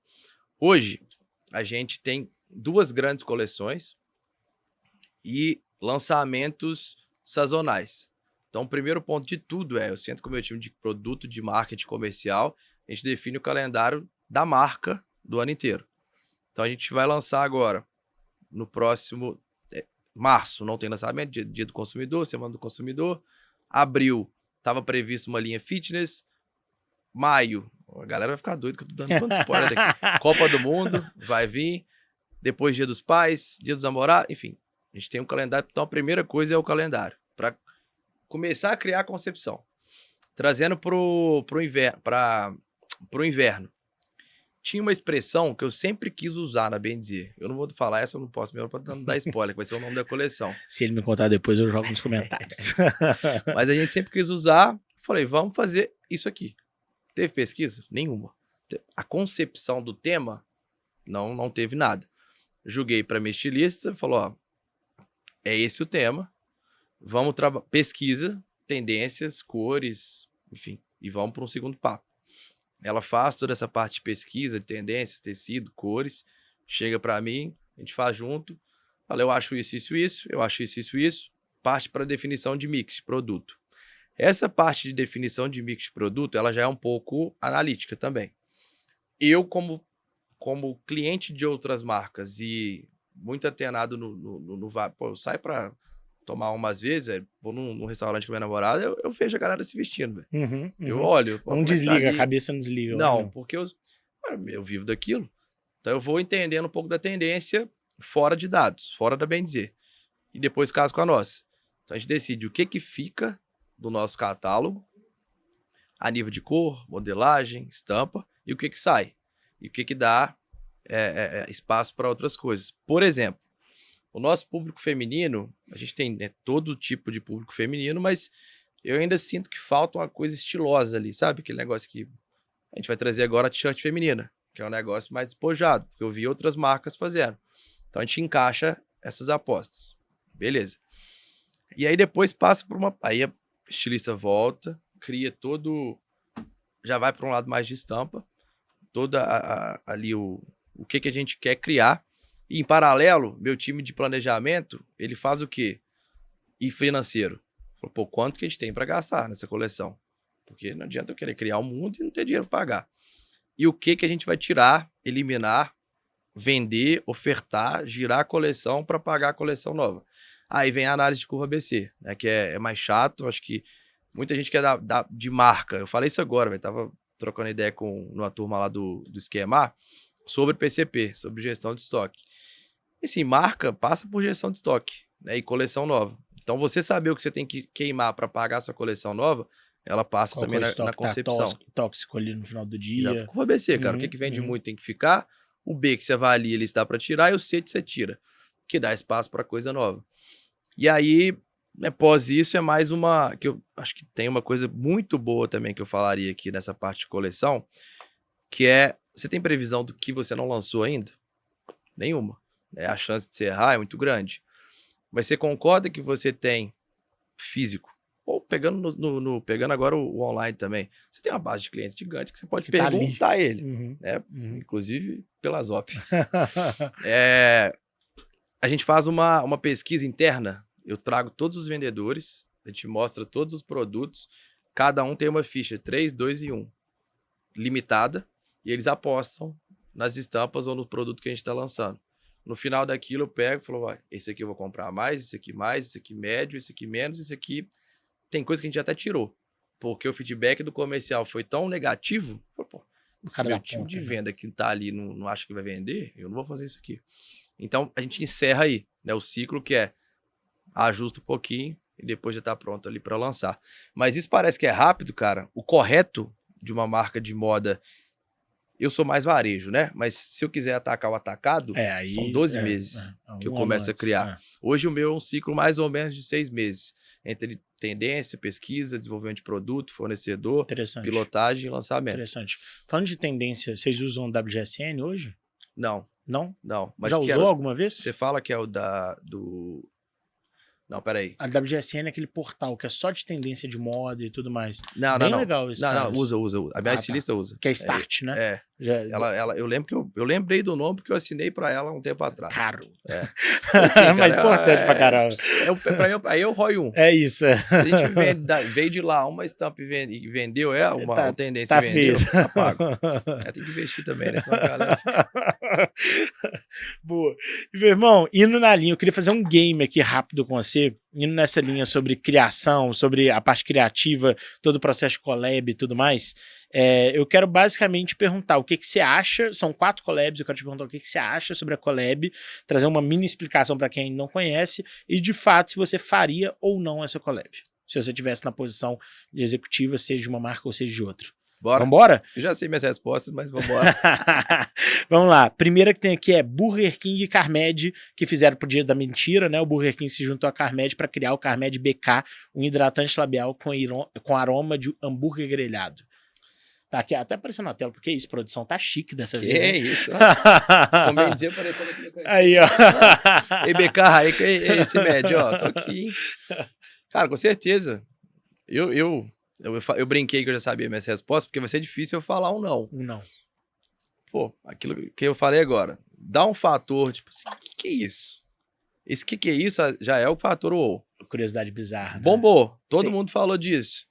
Hoje, a gente tem 2 grandes coleções e lançamentos sazonais. Então, o primeiro ponto de tudo eu sento com o meu time de produto, de marketing comercial, a gente define o calendário da marca do ano inteiro. Então, a gente vai lançar agora, no próximo março, não tem lançamento, dia do consumidor, semana do consumidor. Abril, estava previsto uma linha fitness. Maio, a galera vai ficar doida que eu tô dando tanto spoiler aqui. Copa do Mundo, vai vir. Depois Dia dos Pais, Dia dos Namorados, enfim. A gente tem um calendário. Então, a primeira coisa é o calendário. Para começar a criar a concepção. Trazendo pro inverno. Tinha uma expressão que eu sempre quis usar na bem dizer. Eu não vou falar essa, eu não posso mesmo para não dar spoiler, que vai ser o nome da coleção. Se ele me contar depois, eu jogo nos comentários. Mas a gente sempre quis usar. Falei, vamos fazer isso aqui. Teve pesquisa? Nenhuma. A concepção do tema, não teve nada. Joguei para minha estilista, falou, ó, é esse o tema. Vamos trabalhar, pesquisa, tendências, cores, enfim, e vamos para um segundo papo. Ela faz toda essa parte de pesquisa, de tendências, tecido, cores, chega para mim, a gente faz junto, fala, eu acho isso, eu acho isso, parte para definição de mix de produto. Essa parte de definição de mix de produto, ela já é um pouco analítica também. Eu, como cliente de outras marcas e muito antenado pô, eu saio para tomar umas vezes, velho, vou num restaurante com minha namorada, eu vejo a galera se vestindo, velho. Eu olho. Não desliga, a cabeça não desliga. Não, porque eu vivo daquilo. Então eu vou entendendo um pouco da tendência fora de dados, fora da bem dizer. E depois caso com a nossa. Então a gente decide o que fica do nosso catálogo, a nível de cor, modelagem, estampa, e o que sai. E o que dá espaço para outras coisas. Por exemplo, o nosso público feminino, a gente tem todo tipo de público feminino, mas eu ainda sinto que falta uma coisa estilosa ali, sabe? Aquele negócio que a gente vai trazer agora a t-shirt feminina, que é um negócio mais despojado, porque eu vi outras marcas fazendo. Então a gente encaixa essas apostas. Beleza. E aí depois passa por uma... Aí a estilista volta, cria todo... Já vai para um lado mais de estampa, toda ali o que a gente quer criar. E, em paralelo, meu time de planejamento, ele faz o quê? E financeiro. Pô, quanto que a gente tem para gastar nessa coleção? Porque não adianta eu querer criar um mundo e não ter dinheiro para pagar. E o que a gente vai tirar, eliminar, vender, ofertar, girar a coleção para pagar a coleção nova. Aí vem a análise de curva ABC, né, que é mais chato. Acho que muita gente quer dar de marca. Eu falei isso agora, velho. Tava trocando ideia com uma turma lá do Esquema sobre PCP, sobre gestão de estoque. E assim, marca passa por gestão de estoque, né, e coleção nova. Então, você saber o que você tem que queimar para pagar essa coleção nova, ela passa também na concepção. Tóxico ali no final do dia. Exato. Curva ABC, cara. O que vende muito tem que ficar. O B que você avalia, ele está para tirar. E o C que você tira, que dá espaço para coisa nova. E aí, após isso, é mais uma... que eu acho que tem uma coisa muito boa também que eu falaria aqui nessa parte de coleção, que é... Você tem previsão do que você não lançou ainda? Nenhuma. A chance de você errar é muito grande. Mas você concorda que você tem físico? Ou pegando, pegando agora o online também. Você tem uma base de clientes gigante que você pode perguntar a ele. Né? Inclusive pela Zop. A gente faz uma pesquisa interna. Eu trago todos os vendedores. A gente mostra todos os produtos. Cada um tem uma ficha 3, 2 e 1. Limitada. E eles apostam nas estampas ou no produto que a gente está lançando. No final daquilo, eu pego e falo, esse aqui eu vou comprar mais, esse aqui médio, esse aqui menos, esse aqui... Tem coisa que a gente até tirou. Porque o feedback do comercial foi tão negativo. Se meu time de venda que tá ali não acha que vai vender, eu não vou fazer isso aqui. Então, a gente encerra aí, né, o ciclo que é ajusta um pouquinho e depois já tá pronto ali para lançar. Mas isso parece que é rápido, cara. O correto de uma marca de moda... Eu sou mais varejo, né? Mas se eu quiser atacar o atacado, são 12 meses que eu começo a criar. Hoje o meu é um ciclo mais ou menos de 6 meses. Entre tendência, pesquisa, desenvolvimento de produto, fornecedor, pilotagem e lançamento. Interessante. Falando de tendência, vocês usam WGSN hoje? Não. Não? Não. Mas já usou alguma vez? Você fala que é o do Não, peraí. A WGSN é aquele portal que é só de tendência de moda e tudo mais. Não, Bem não. legal isso, Não, usa. A minha tá. estilista usa. Que é Start, né? É. Já... Eu lembro que eu lembrei do nome porque eu assinei pra ela um tempo atrás. Caro. É. Assim, cara, mas importante pra caramba. Aí eu ROI 1. É isso. Se a gente veio de lá uma estampa e vendeu, uma tendência tá e vendeu, feio. tá pago. Tem que investir também, né? Senão a galera... Boa. E, meu irmão, indo na linha, eu queria fazer um game aqui rápido com você, indo nessa linha sobre criação, sobre a parte criativa, todo o processo de collab e tudo mais. Eu quero basicamente perguntar o que você acha, são 4 collabs, eu quero te perguntar o que você acha sobre a collab, trazer uma mini explicação para quem ainda não conhece e, de fato, se você faria ou não essa collab. Se você estivesse na posição de executiva, seja de uma marca ou seja de outra. Bora. Vambora? Eu já sei minhas respostas, mas vambora. Vamos lá. Primeira que tem aqui é Burger King e Carmed, que fizeram pro Dia da Mentira, né? O Burger King se juntou a Carmed para criar o Carmed BK, um hidratante labial com aroma de hambúrguer grelhado. Tá aqui até aparecendo na tela, porque isso, produção tá chique dessa vez. Que isso? Como bem dizer, aparecendo aqui no Aí, ó. Ei, BK, aí que é esse médio, ó. Tô aqui. Cara, com certeza. Eu brinquei que eu já sabia minhas respostas, porque vai ser difícil eu falar um não. Não. Pô, aquilo que eu falei agora. Dá um fator, tipo assim, o que é isso? Esse que é isso já é o fator ou. Curiosidade bizarra, né? Bombou. Todo mundo falou disso.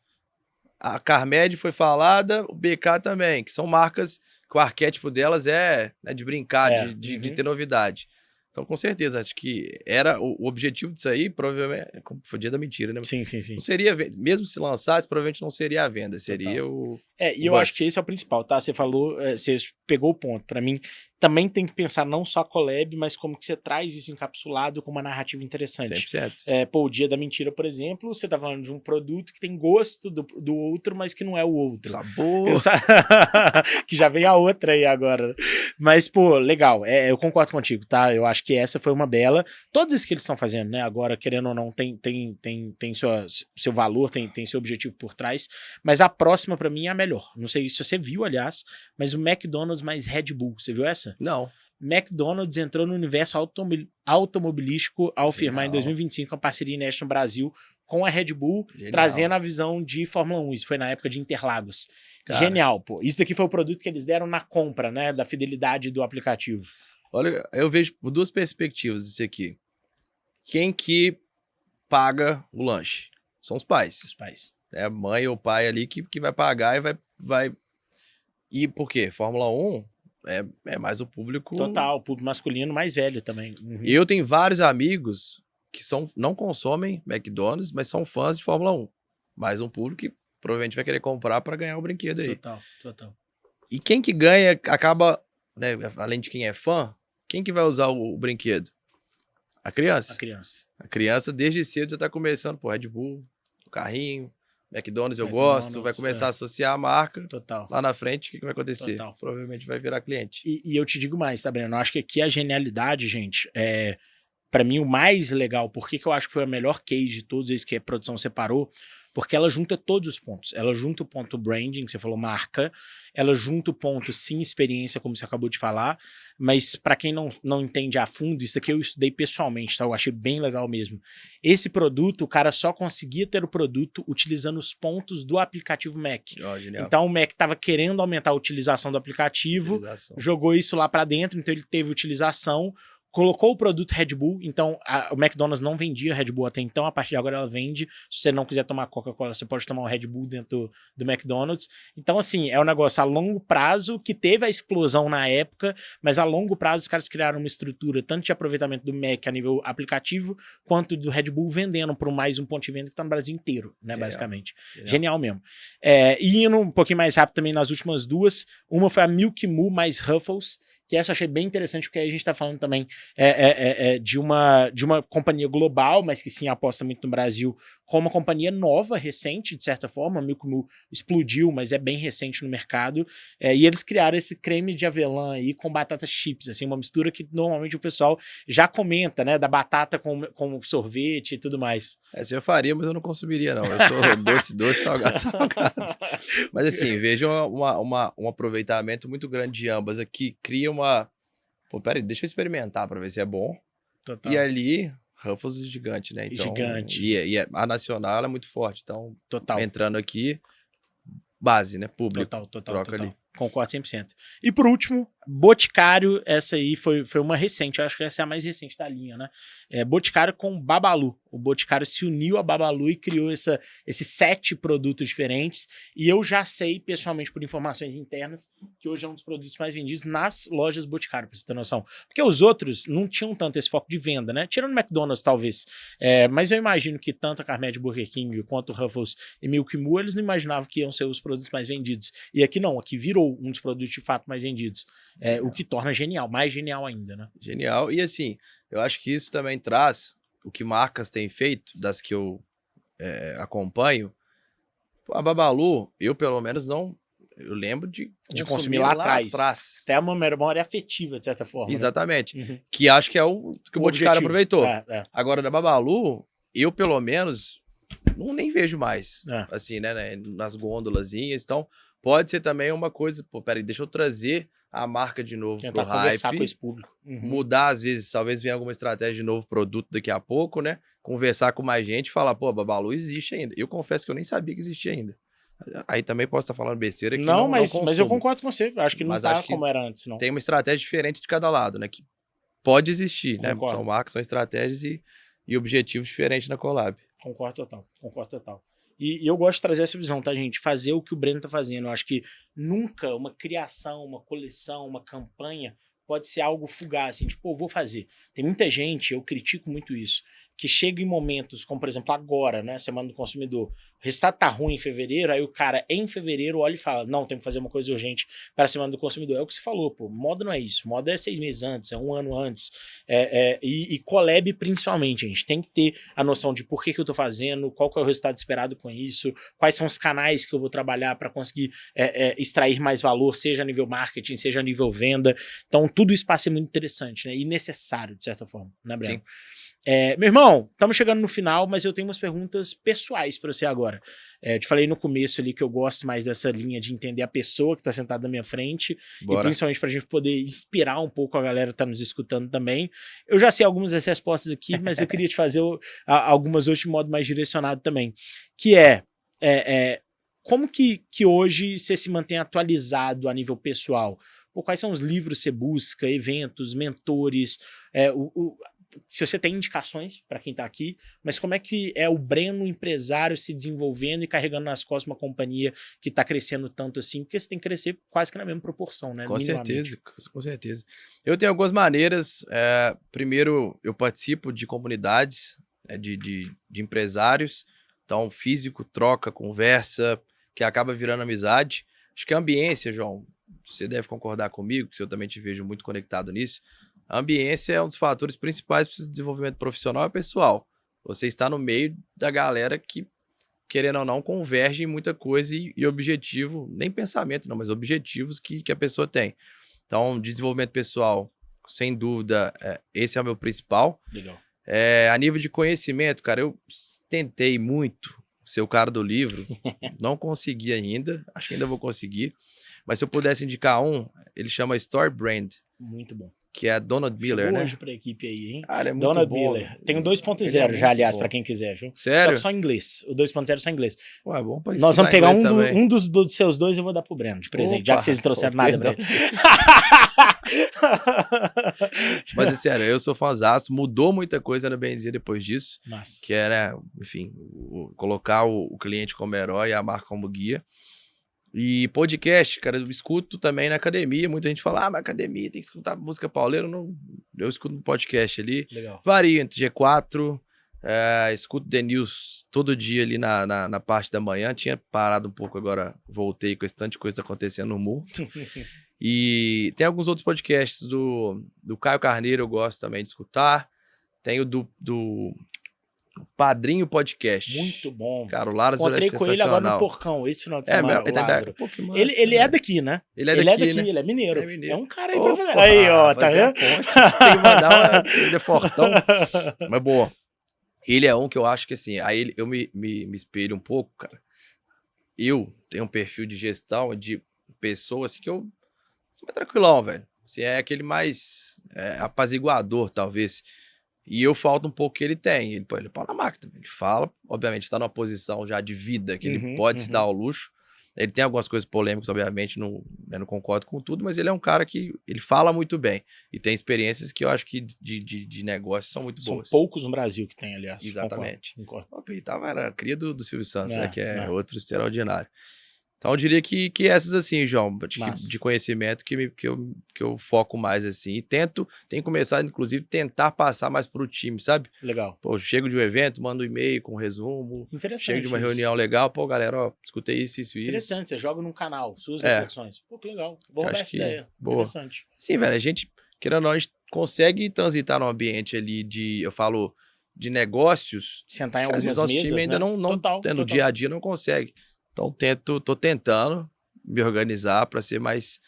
A Carmed foi falada, o BK também, que são marcas que o arquétipo delas é, né, de brincar, de ter novidade. Então, com certeza, acho que era o objetivo disso aí, provavelmente, foi o Dia da Mentira, né? Sim, sim, sim. Não seria, mesmo se lançasse, provavelmente não seria a venda, seria Total. o... E eu acho que esse é o principal, tá? Você falou, você pegou o ponto. Pra mim, também tem que pensar não só collab, mas como que você traz isso encapsulado com uma narrativa interessante. 100%. Pô, o Dia da Mentira, por exemplo, você tá falando de um produto que tem gosto do outro, mas que não é o outro. Sabor! Que já vem a outra aí agora. Mas, pô, legal. Eu concordo contigo, tá? Eu acho que essa foi uma bela. Todos esses que eles estão fazendo, né? Agora, querendo ou não, tem seu valor, tem seu objetivo por trás. Mas a próxima, pra mim, é a melhor. Não sei se você viu, aliás, mas o McDonald's mais Red Bull. Você viu essa? Não. McDonald's entrou no universo automobilístico ao firmar em 2025 uma parceria inédita no Brasil com a Red Bull, trazendo a visão de Fórmula 1. Isso foi na época de Interlagos. Cara, genial, pô. Isso daqui foi o produto que eles deram na compra, né? Da fidelidade do aplicativo. Olha, eu vejo por 2 perspectivas isso aqui. Quem que paga o lanche? São os pais. Os pais. É a mãe ou pai ali que vai pagar e vai... E por quê? Fórmula 1 é mais o público... Total, o público masculino mais velho também. Uhum. Eu tenho vários amigos que não consomem McDonald's, mas são fãs de Fórmula 1. Mais um público que provavelmente vai querer comprar para ganhar o brinquedo aí. Total. E quem que ganha acaba, né, além de quem é fã, quem que vai usar o brinquedo? A criança. A criança desde cedo já tá começando, pô, Red Bull, o carrinho, McDonald's eu gosto, vai começar a associar a marca. Total. Lá na frente, o que vai acontecer? Total. Provavelmente vai virar cliente. E eu te digo mais, tá, Breno? Eu acho que aqui a genialidade, gente, pra mim o mais legal, porque que eu acho que foi a melhor case de todos esses que a produção separou, porque ela junta todos os pontos. Ela junta o ponto branding, que você falou, marca. Ela junta o ponto, sim, experiência, como você acabou de falar. Mas para quem não entende a fundo, isso aqui eu estudei pessoalmente, tá? Eu achei bem legal mesmo. Esse produto, o cara só conseguia ter o produto utilizando os pontos do aplicativo Mac. Então o Mac estava querendo aumentar a utilização do aplicativo, jogou isso lá para dentro, então ele teve utilização, colocou o produto Red Bull, então o McDonald's não vendia Red Bull até então, a partir de agora ela vende. Se você não quiser tomar Coca-Cola, você pode tomar o Red Bull dentro do McDonald's. Então, assim, é um negócio a longo prazo que teve a explosão na época, mas a longo prazo os caras criaram uma estrutura tanto de aproveitamento do Mac a nível aplicativo, quanto do Red Bull vendendo por mais um ponto de venda que tá no Brasil inteiro, né, basicamente. Genial mesmo. E indo um pouquinho mais rápido também nas últimas duas, uma foi a Milk Moo mais Ruffles, que essa eu achei bem interessante, porque aí a gente tá falando também de uma companhia global, mas que sim aposta muito no Brasil, com uma companhia nova, recente, de certa forma. A Milk Moo explodiu, mas é bem recente no mercado. E eles criaram esse creme de avelã aí com batata chips, assim, uma mistura que normalmente o pessoal já comenta, né? Da batata com sorvete e tudo mais. Essa eu faria, mas eu não consumiria, não. Eu sou doce, salgado. Mas assim, vejo um aproveitamento muito grande de ambas aqui. Cria uma... Pô, peraí, deixa eu experimentar pra ver se é bom. Total. E ali, Ruffles é gigante, né? Então, Gigante. E a nacional ela é muito forte. Então, Total. entrando aqui, base, né? Público. Total. Troca ali. Concordo 100%. E por último, Boticário, essa aí foi uma recente, eu acho que essa é a mais recente da linha, né? Boticário com Babalu. O Boticário se uniu a Babalu e criou esses 7 produtos diferentes. E eu já sei, pessoalmente, por informações internas, que hoje é um dos produtos mais vendidos nas lojas Boticário, pra você ter noção. Porque os outros não tinham tanto esse foco de venda, né? Tirando o McDonald's, talvez. Mas eu imagino que tanto a Carmed Burger King quanto o Ruffles e Milk Moo, eles não imaginavam que iam ser os produtos mais vendidos. E aqui não, aqui virou um dos produtos de fato mais vendidos. O que torna genial, mais genial ainda, né? Genial. E assim, eu acho que isso também traz o que marcas têm feito, das que eu acompanho. A Babalu, eu pelo menos não... Eu lembro de consumir lá atrás. Até uma memória afetiva, de certa forma. Exatamente. Né? Uhum. Que acho que é o que o Boticário aproveitou. Agora, da Babalu, eu pelo menos nem vejo mais. Assim, né? Nas gôndolazinhas. Então, pode ser também uma coisa... Pô, peraí, deixa eu trazer a marca de novo tentar pro hype. Conversar com esse público. Uhum. Mudar, às vezes, talvez venha alguma estratégia de novo produto daqui a pouco, né? Conversar com mais gente e falar, pô, a Babalu existe ainda. Eu confesso que eu nem sabia que existia ainda. Aí também posso estar falando besteira que mas eu concordo com você. Acho que não tá como era antes, não. Tem uma estratégia diferente de cada lado, né? Que pode existir, concordo. Né? São marcas, são estratégias e objetivos diferentes na collab. Concordo total. E eu gosto de trazer essa visão, tá, gente? Fazer o que o Breno tá fazendo. Eu acho que nunca uma criação, uma coleção, uma campanha pode ser algo fugaz, assim, tipo, eu vou fazer. Tem muita gente, eu critico muito isso, que chega em momentos, como por exemplo agora, né, Semana do Consumidor, o resultado tá ruim em fevereiro, aí o cara em fevereiro olha e fala, não, tem que fazer uma coisa urgente para a Semana do Consumidor. É o que você falou, pô, moda não é isso, moda é 6 meses antes, é 1 ano antes, e collab principalmente, a gente tem que ter a noção de por que eu tô fazendo, qual que é o resultado esperado com isso, quais são os canais que eu vou trabalhar para conseguir extrair mais valor, seja a nível marketing, seja a nível venda. Então tudo isso passa a ser muito interessante, né, e necessário de certa forma, né, Breno? Sim. Meu irmão, estamos chegando no final, mas eu tenho umas perguntas pessoais para você agora. Eu te falei no começo ali que eu gosto mais dessa linha de entender a pessoa que está sentada na minha frente. Bora. E principalmente para a gente poder inspirar um pouco a galera que está nos escutando também. Eu já sei algumas das respostas aqui, mas eu queria te fazer algumas hoje de modo mais direcionado também. Que como que hoje você se mantém atualizado a nível pessoal? Quais são os livros que você busca, eventos, mentores, se você tem indicações para quem está aqui, mas como é que é o Breno empresário se desenvolvendo e carregando nas costas uma companhia que está crescendo tanto assim, porque você tem que crescer quase que na mesma proporção, né? Com certeza. Eu tenho algumas maneiras. Primeiro, eu participo de comunidades de empresários, então físico, troca, conversa, que acaba virando amizade. Acho que a ambiência, João, você deve concordar comigo, que eu também te vejo muito conectado nisso. A ambiência é um dos fatores principais para o desenvolvimento profissional e pessoal. Você está no meio da galera que, querendo ou não, converge em muita coisa e objetivo, nem pensamento não, mas objetivos que a pessoa tem. Então, desenvolvimento pessoal, sem dúvida, esse é o meu principal. Legal. A nível de conhecimento, cara, eu tentei muito ser o cara do livro, não consegui ainda, acho que ainda vou conseguir, mas se eu pudesse indicar ele chama Store Brand. Muito bom. Que é a Donald Miller, chegou né? hoje pra equipe aí, hein? Cara, é muito Donald bom. Miller. Tem o 2.0 já, aliás, pra quem quiser, viu? Sério? Só que só em inglês. O 2.0 só em inglês. Ué, bom pra nós vamos pegar um dos seus dois e eu vou dar pro Breno de presente, já que vocês não trouxeram nada pra ele. Mas é sério, eu sou fãzaço, mudou muita coisa na Benzia depois disso. Nossa. Que era, enfim, colocar o cliente como herói e a marca como guia. E podcast, cara, eu escuto também na academia. Muita gente fala, mas academia tem que escutar música pauleira. Eu escuto no podcast ali. Legal. Vario entre G4, escuto The News todo dia ali na parte da manhã. Tinha parado um pouco, agora voltei com esse tanto de coisa acontecendo no mundo. E tem alguns outros podcasts do Caio Carneiro, eu gosto também de escutar. Tem o do Padrinho Podcast. Muito bom. Cara, o Lázaro encontrei é sensacional. com ele agora no Porcão, esse final de semana, o Lázaro. Ele é daqui, né? Ele é daqui, né? Ele é mineiro. É um cara aí pra fazer. Aí, ó, tá vendo? Tem que mandar ele é fortão. Mas boa. Ele é um que eu acho que assim, aí eu me espelho um pouco, cara. Eu tenho um perfil de gestão de pessoa assim que eu sou mais tranquilão, velho. Assim, é aquele mais apaziguador, talvez. E eu falto um pouco que ele tem. Ele põe pau na máquina. Ele fala, obviamente, está numa posição já de vida, que ele pode se dar ao luxo. Ele tem algumas coisas polêmicas, obviamente, não concordo com tudo, mas ele é um cara que ele fala muito bem. E tem experiências que eu acho que de negócio são muito boas. São poucos no Brasil que tem, aliás. Exatamente. Concordo. O Peitava era a cria do Silvio Santos, né? Que é outro extraordinário. Então eu diria que essas assim, João, de conhecimento que eu foco mais assim. E tenho começado, inclusive, tentar passar mais pro time, sabe? Legal. Pô, chego de um evento, mando um e-mail com um resumo. Interessante. Chego de uma reunião legal, pô, galera, ó, escutei isso. Interessante, você joga num canal, suas reflexões. Pô, que legal. Vou roubar essa ideia. Boa. Interessante. Sim, velho, a gente, querendo ou não, a gente consegue transitar num ambiente ali eu falo, de negócios. Sentar em algumas nosso mesas, time ainda né? no dia a dia não consegue. Então, tô tentando me organizar para ser mais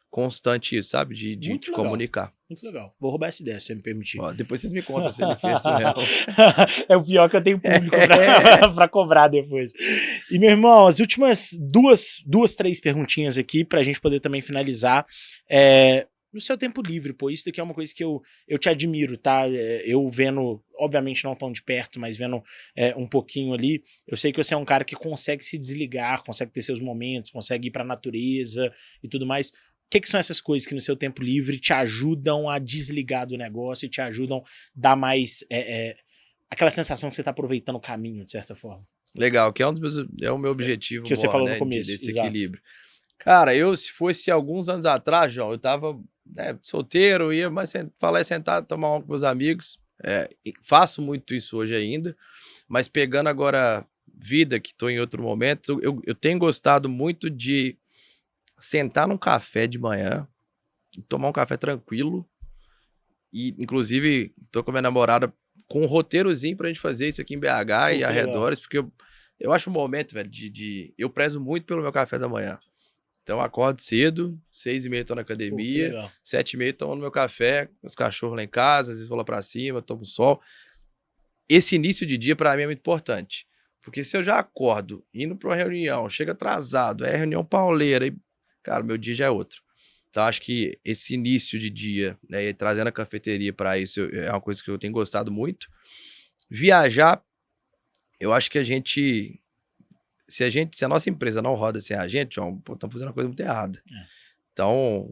constante isso, sabe? De comunicar. Muito legal. Vou roubar essa ideia, se você me permitir. Ó, depois vocês me contam se ele fez isso mesmo. É o pior que eu tenho público pra cobrar depois. E, meu irmão, as últimas três perguntinhas aqui pra gente poder também finalizar. No seu tempo livre, pô, isso daqui é uma coisa que eu te admiro, tá? Eu vendo, obviamente não tão de perto, mas vendo um pouquinho ali, eu sei que você é um cara que consegue se desligar, consegue ter seus momentos, consegue ir pra natureza e tudo mais. O que são essas coisas que no seu tempo livre te ajudam a desligar do negócio e te ajudam a dar mais aquela sensação que você tá aproveitando o caminho, de certa forma? Legal, que é o meu objetivo, que você falou no começo, desse equilíbrio. Cara, se fosse alguns anos atrás, João, eu tava solteiro, ia mais falar, sentar, tomar um com meus amigos. Faço muito isso hoje ainda, mas pegando agora vida, que estou em outro momento, eu tenho gostado muito de sentar num café de manhã, tomar um café tranquilo, e inclusive tô com a minha namorada com um roteirozinho pra gente fazer isso aqui em BH e arredores, porque eu acho um momento, velho, eu prezo muito pelo meu café da manhã. Então, acordo cedo, 6h30 tô na academia, 7h30 tomando meu café, os cachorros lá em casa, às vezes vou lá pra cima, tomo sol. Esse início de dia, pra mim, é muito importante. Porque se eu já acordo, indo pra uma reunião, chega atrasado, reunião pauleira, e, cara, meu dia já é outro. Então, acho que esse início de dia, né, e trazendo a cafeteria pra isso, é uma coisa que eu tenho gostado muito. Viajar, eu acho que se a nossa empresa não roda sem a gente, estamos fazendo uma coisa muito errada. Então,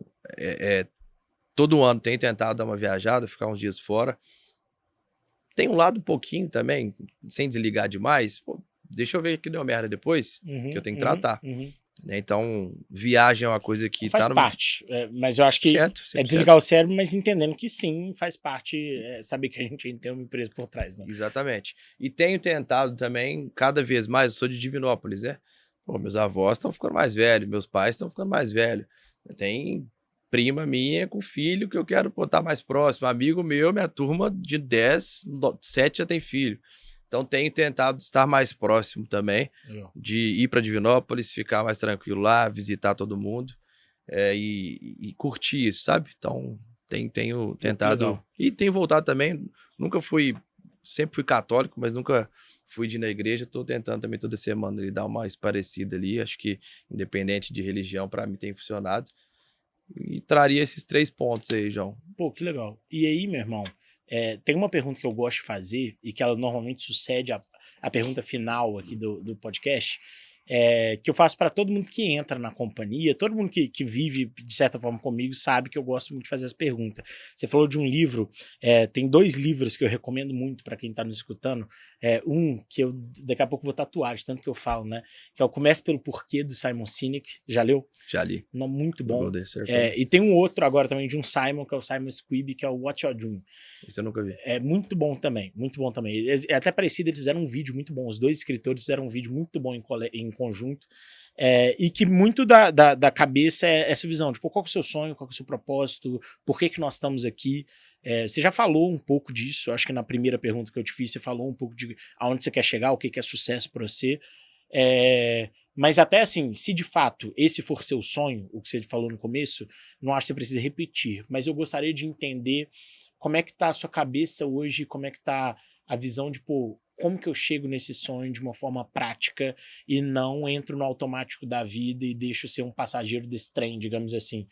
todo ano tem tentado dar uma viajada, ficar uns dias fora. Tem um lado um pouquinho também, sem desligar demais, deixa eu ver que deu merda depois, que eu tenho que tratar. Então, viagem é uma coisa que faz parte, mas eu acho que é desligar o cérebro, mas entendendo que sim, faz parte, saber que a gente tem uma empresa por trás, né? Exatamente. E tenho tentado também, cada vez mais, eu sou de Divinópolis, né? Pô, meus avós estão ficando mais velhos, meus pais estão ficando mais velhos. Tem prima minha com filho que eu quero botar mais próximo, amigo meu, minha turma de 10, 7 já tem filho. Então, tenho tentado estar mais próximo também, de ir para Divinópolis, ficar mais tranquilo lá, visitar todo mundo e curtir isso, sabe? Então, tenho tentado. E tenho voltado também. Sempre fui católico, mas nunca fui de ir na igreja. Estou tentando também toda semana dar uma parecida ali. Acho que, independente de religião, para mim tem funcionado. E traria esses 3 pontos aí, João. Pô, que legal. E aí, meu irmão, tem uma pergunta que eu gosto de fazer e que ela normalmente sucede a pergunta final aqui do podcast, que eu faço para todo mundo que entra na companhia, todo mundo que vive de certa forma comigo sabe que eu gosto muito de fazer essa pergunta. Você falou de um livro, tem 2 livros que eu recomendo muito para quem está nos escutando, um que eu daqui a pouco vou tatuar, de tanto que eu falo, né, que é o Comece pelo Porquê, do Simon Sinek. Já leu? Já li. Muito bom. E tem um outro agora também de um Simon, que é o Simon Squibb, que é o What You're Doing. Esse eu nunca vi. É muito bom também, muito bom também. É até parecido, eles fizeram um vídeo muito bom, os 2 escritores fizeram um vídeo muito bom em conjunto, e que muito da cabeça é essa visão, tipo, qual que é o seu sonho, qual que é o seu propósito, por que nós estamos aqui. Você já falou um pouco disso, acho que na primeira pergunta que eu te fiz, você falou um pouco de aonde você quer chegar, o que é sucesso para você, mas até assim, se de fato esse for seu sonho, o que você falou no começo, não acho que você precisa repetir, mas eu gostaria de entender como é que tá a sua cabeça hoje, como é que tá a visão de, pô, como que eu chego nesse sonho de uma forma prática e não entro no automático da vida e deixo ser um passageiro desse trem, digamos assim.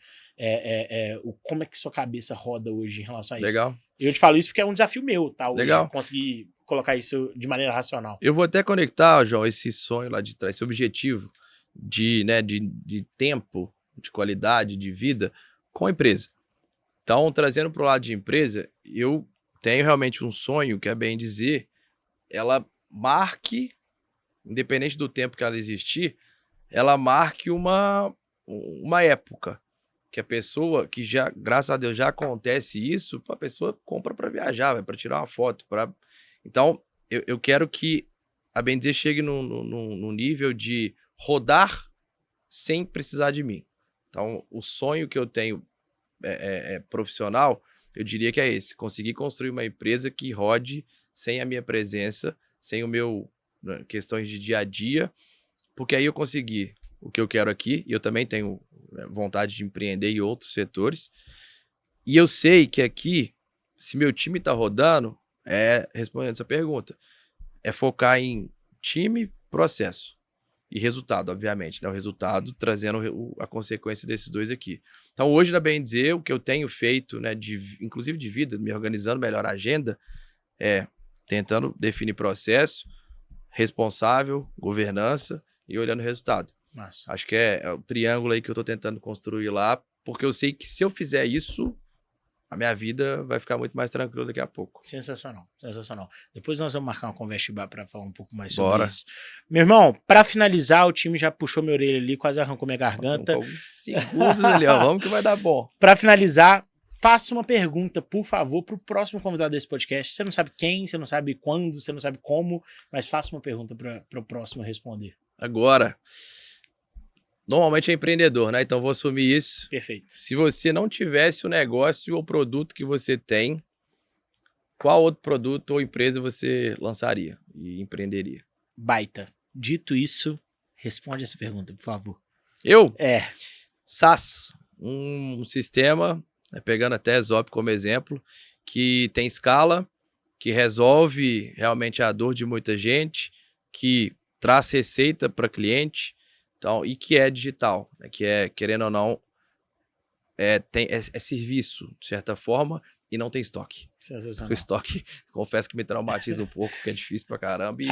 Como é que sua cabeça roda hoje em relação a isso? Legal. Eu te falo isso porque é um desafio meu, tá? Hoje, Legal. conseguir colocar isso de maneira racional. Eu vou até conectar, João, esse sonho lá de trás, esse objetivo de tempo, de qualidade, de vida, com a empresa. Então, trazendo para o lado de empresa, eu tenho realmente um sonho, que é bem dizer, ela marque, independente do tempo que ela existir, ela marque uma época. Que a pessoa, que já, graças a Deus, já acontece isso, a pessoa compra para viajar, vai para tirar uma foto. Então, eu quero que a Bem Dizer chegue no nível de rodar sem precisar de mim. Então, o sonho que eu tenho profissional, eu diria que é esse: conseguir construir uma empresa que rode sem a minha presença, sem o meu questões de dia a dia, porque aí eu consegui o que eu quero aqui, e eu também tenho vontade de empreender em outros setores, e eu sei que aqui, se meu time está rodando, respondendo essa pergunta, é focar em time, processo e resultado, obviamente, né? O resultado trazendo a consequência desses dois aqui. Então, hoje, na Bem Dizer, o que eu tenho feito, né, inclusive de vida, me organizando melhor a agenda, tentando definir processo, responsável, governança e olhando o resultado. Massa. Acho que é o triângulo aí que eu tô tentando construir lá, porque eu sei que se eu fizer isso, a minha vida vai ficar muito mais tranquila daqui a pouco. Sensacional, sensacional. Depois nós vamos marcar uma conversa para falar um pouco mais sobre Bora. isso. Meu irmão, para finalizar, o time já puxou minha orelha ali, quase arrancou minha garganta. Alguns segundos ali, ó. Vamos que vai dar bom. Para finalizar, faça uma pergunta, por favor, para o próximo convidado desse podcast. Você não sabe quem, você não sabe quando, você não sabe como, mas faça uma pergunta para o próximo responder. Agora, normalmente é empreendedor, né? Então vou assumir isso. Perfeito. Se você não tivesse o negócio ou produto que você tem, qual outro produto ou empresa você lançaria e empreenderia? Baita. Dito isso, responde essa pergunta, por favor. Eu? SaaS. Um sistema, pegando até Zop como exemplo, que tem escala, que resolve realmente a dor de muita gente, que traz receita para cliente, então, e que é digital, né, que querendo ou não, é serviço, de certa forma, e não tem estoque. Sensacional. O estoque, confesso que me traumatiza um pouco, porque é difícil pra caramba.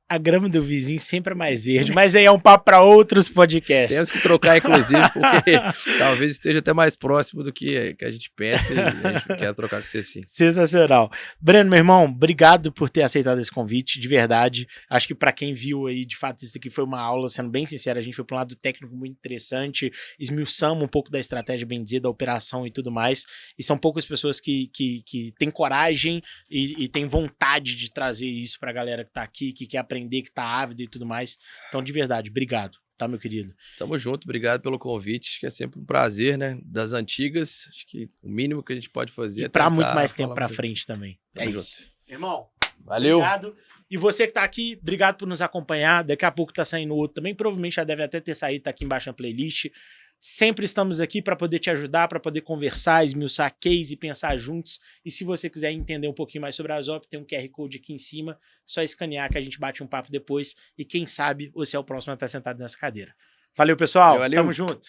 A grama do vizinho sempre é mais verde, mas aí é um papo para outros podcasts. Temos que trocar, inclusive, porque talvez esteja até mais próximo do que a gente pensa e a gente quer trocar com você sim. Sensacional. Breno, meu irmão, obrigado por ter aceitado esse convite, de verdade. Acho que para quem viu aí, de fato, isso aqui foi uma aula, sendo bem sincero, a gente foi para um lado técnico muito interessante, esmiuçamos um pouco da estratégia, bem dizer, da operação e tudo mais, e são poucas pessoas que têm coragem e têm vontade de trazer isso para a galera que tá aqui, que quer aprender, que tá ávida e tudo mais. Então, de verdade, obrigado, tá, meu querido? Tamo junto, obrigado pelo convite, acho que é sempre um prazer, né, das antigas, acho que o mínimo que a gente pode fazer e é para tentar muito mais tempo falar para muito. frente também. Tamo É junto. isso. Irmão, Valeu. obrigado. E você que tá aqui, obrigado por nos acompanhar. Daqui a pouco tá saindo outro também, provavelmente já deve até ter saído, tá aqui embaixo na playlist. Sempre estamos aqui para poder te ajudar, para poder conversar, esmiuçar case e pensar juntos. E se você quiser entender um pouquinho mais sobre a Zop, tem um QR Code aqui em cima, só escanear que a gente bate um papo depois. E quem sabe você é o próximo a estar sentado nessa cadeira. Valeu, pessoal. Valeu. Tamo junto.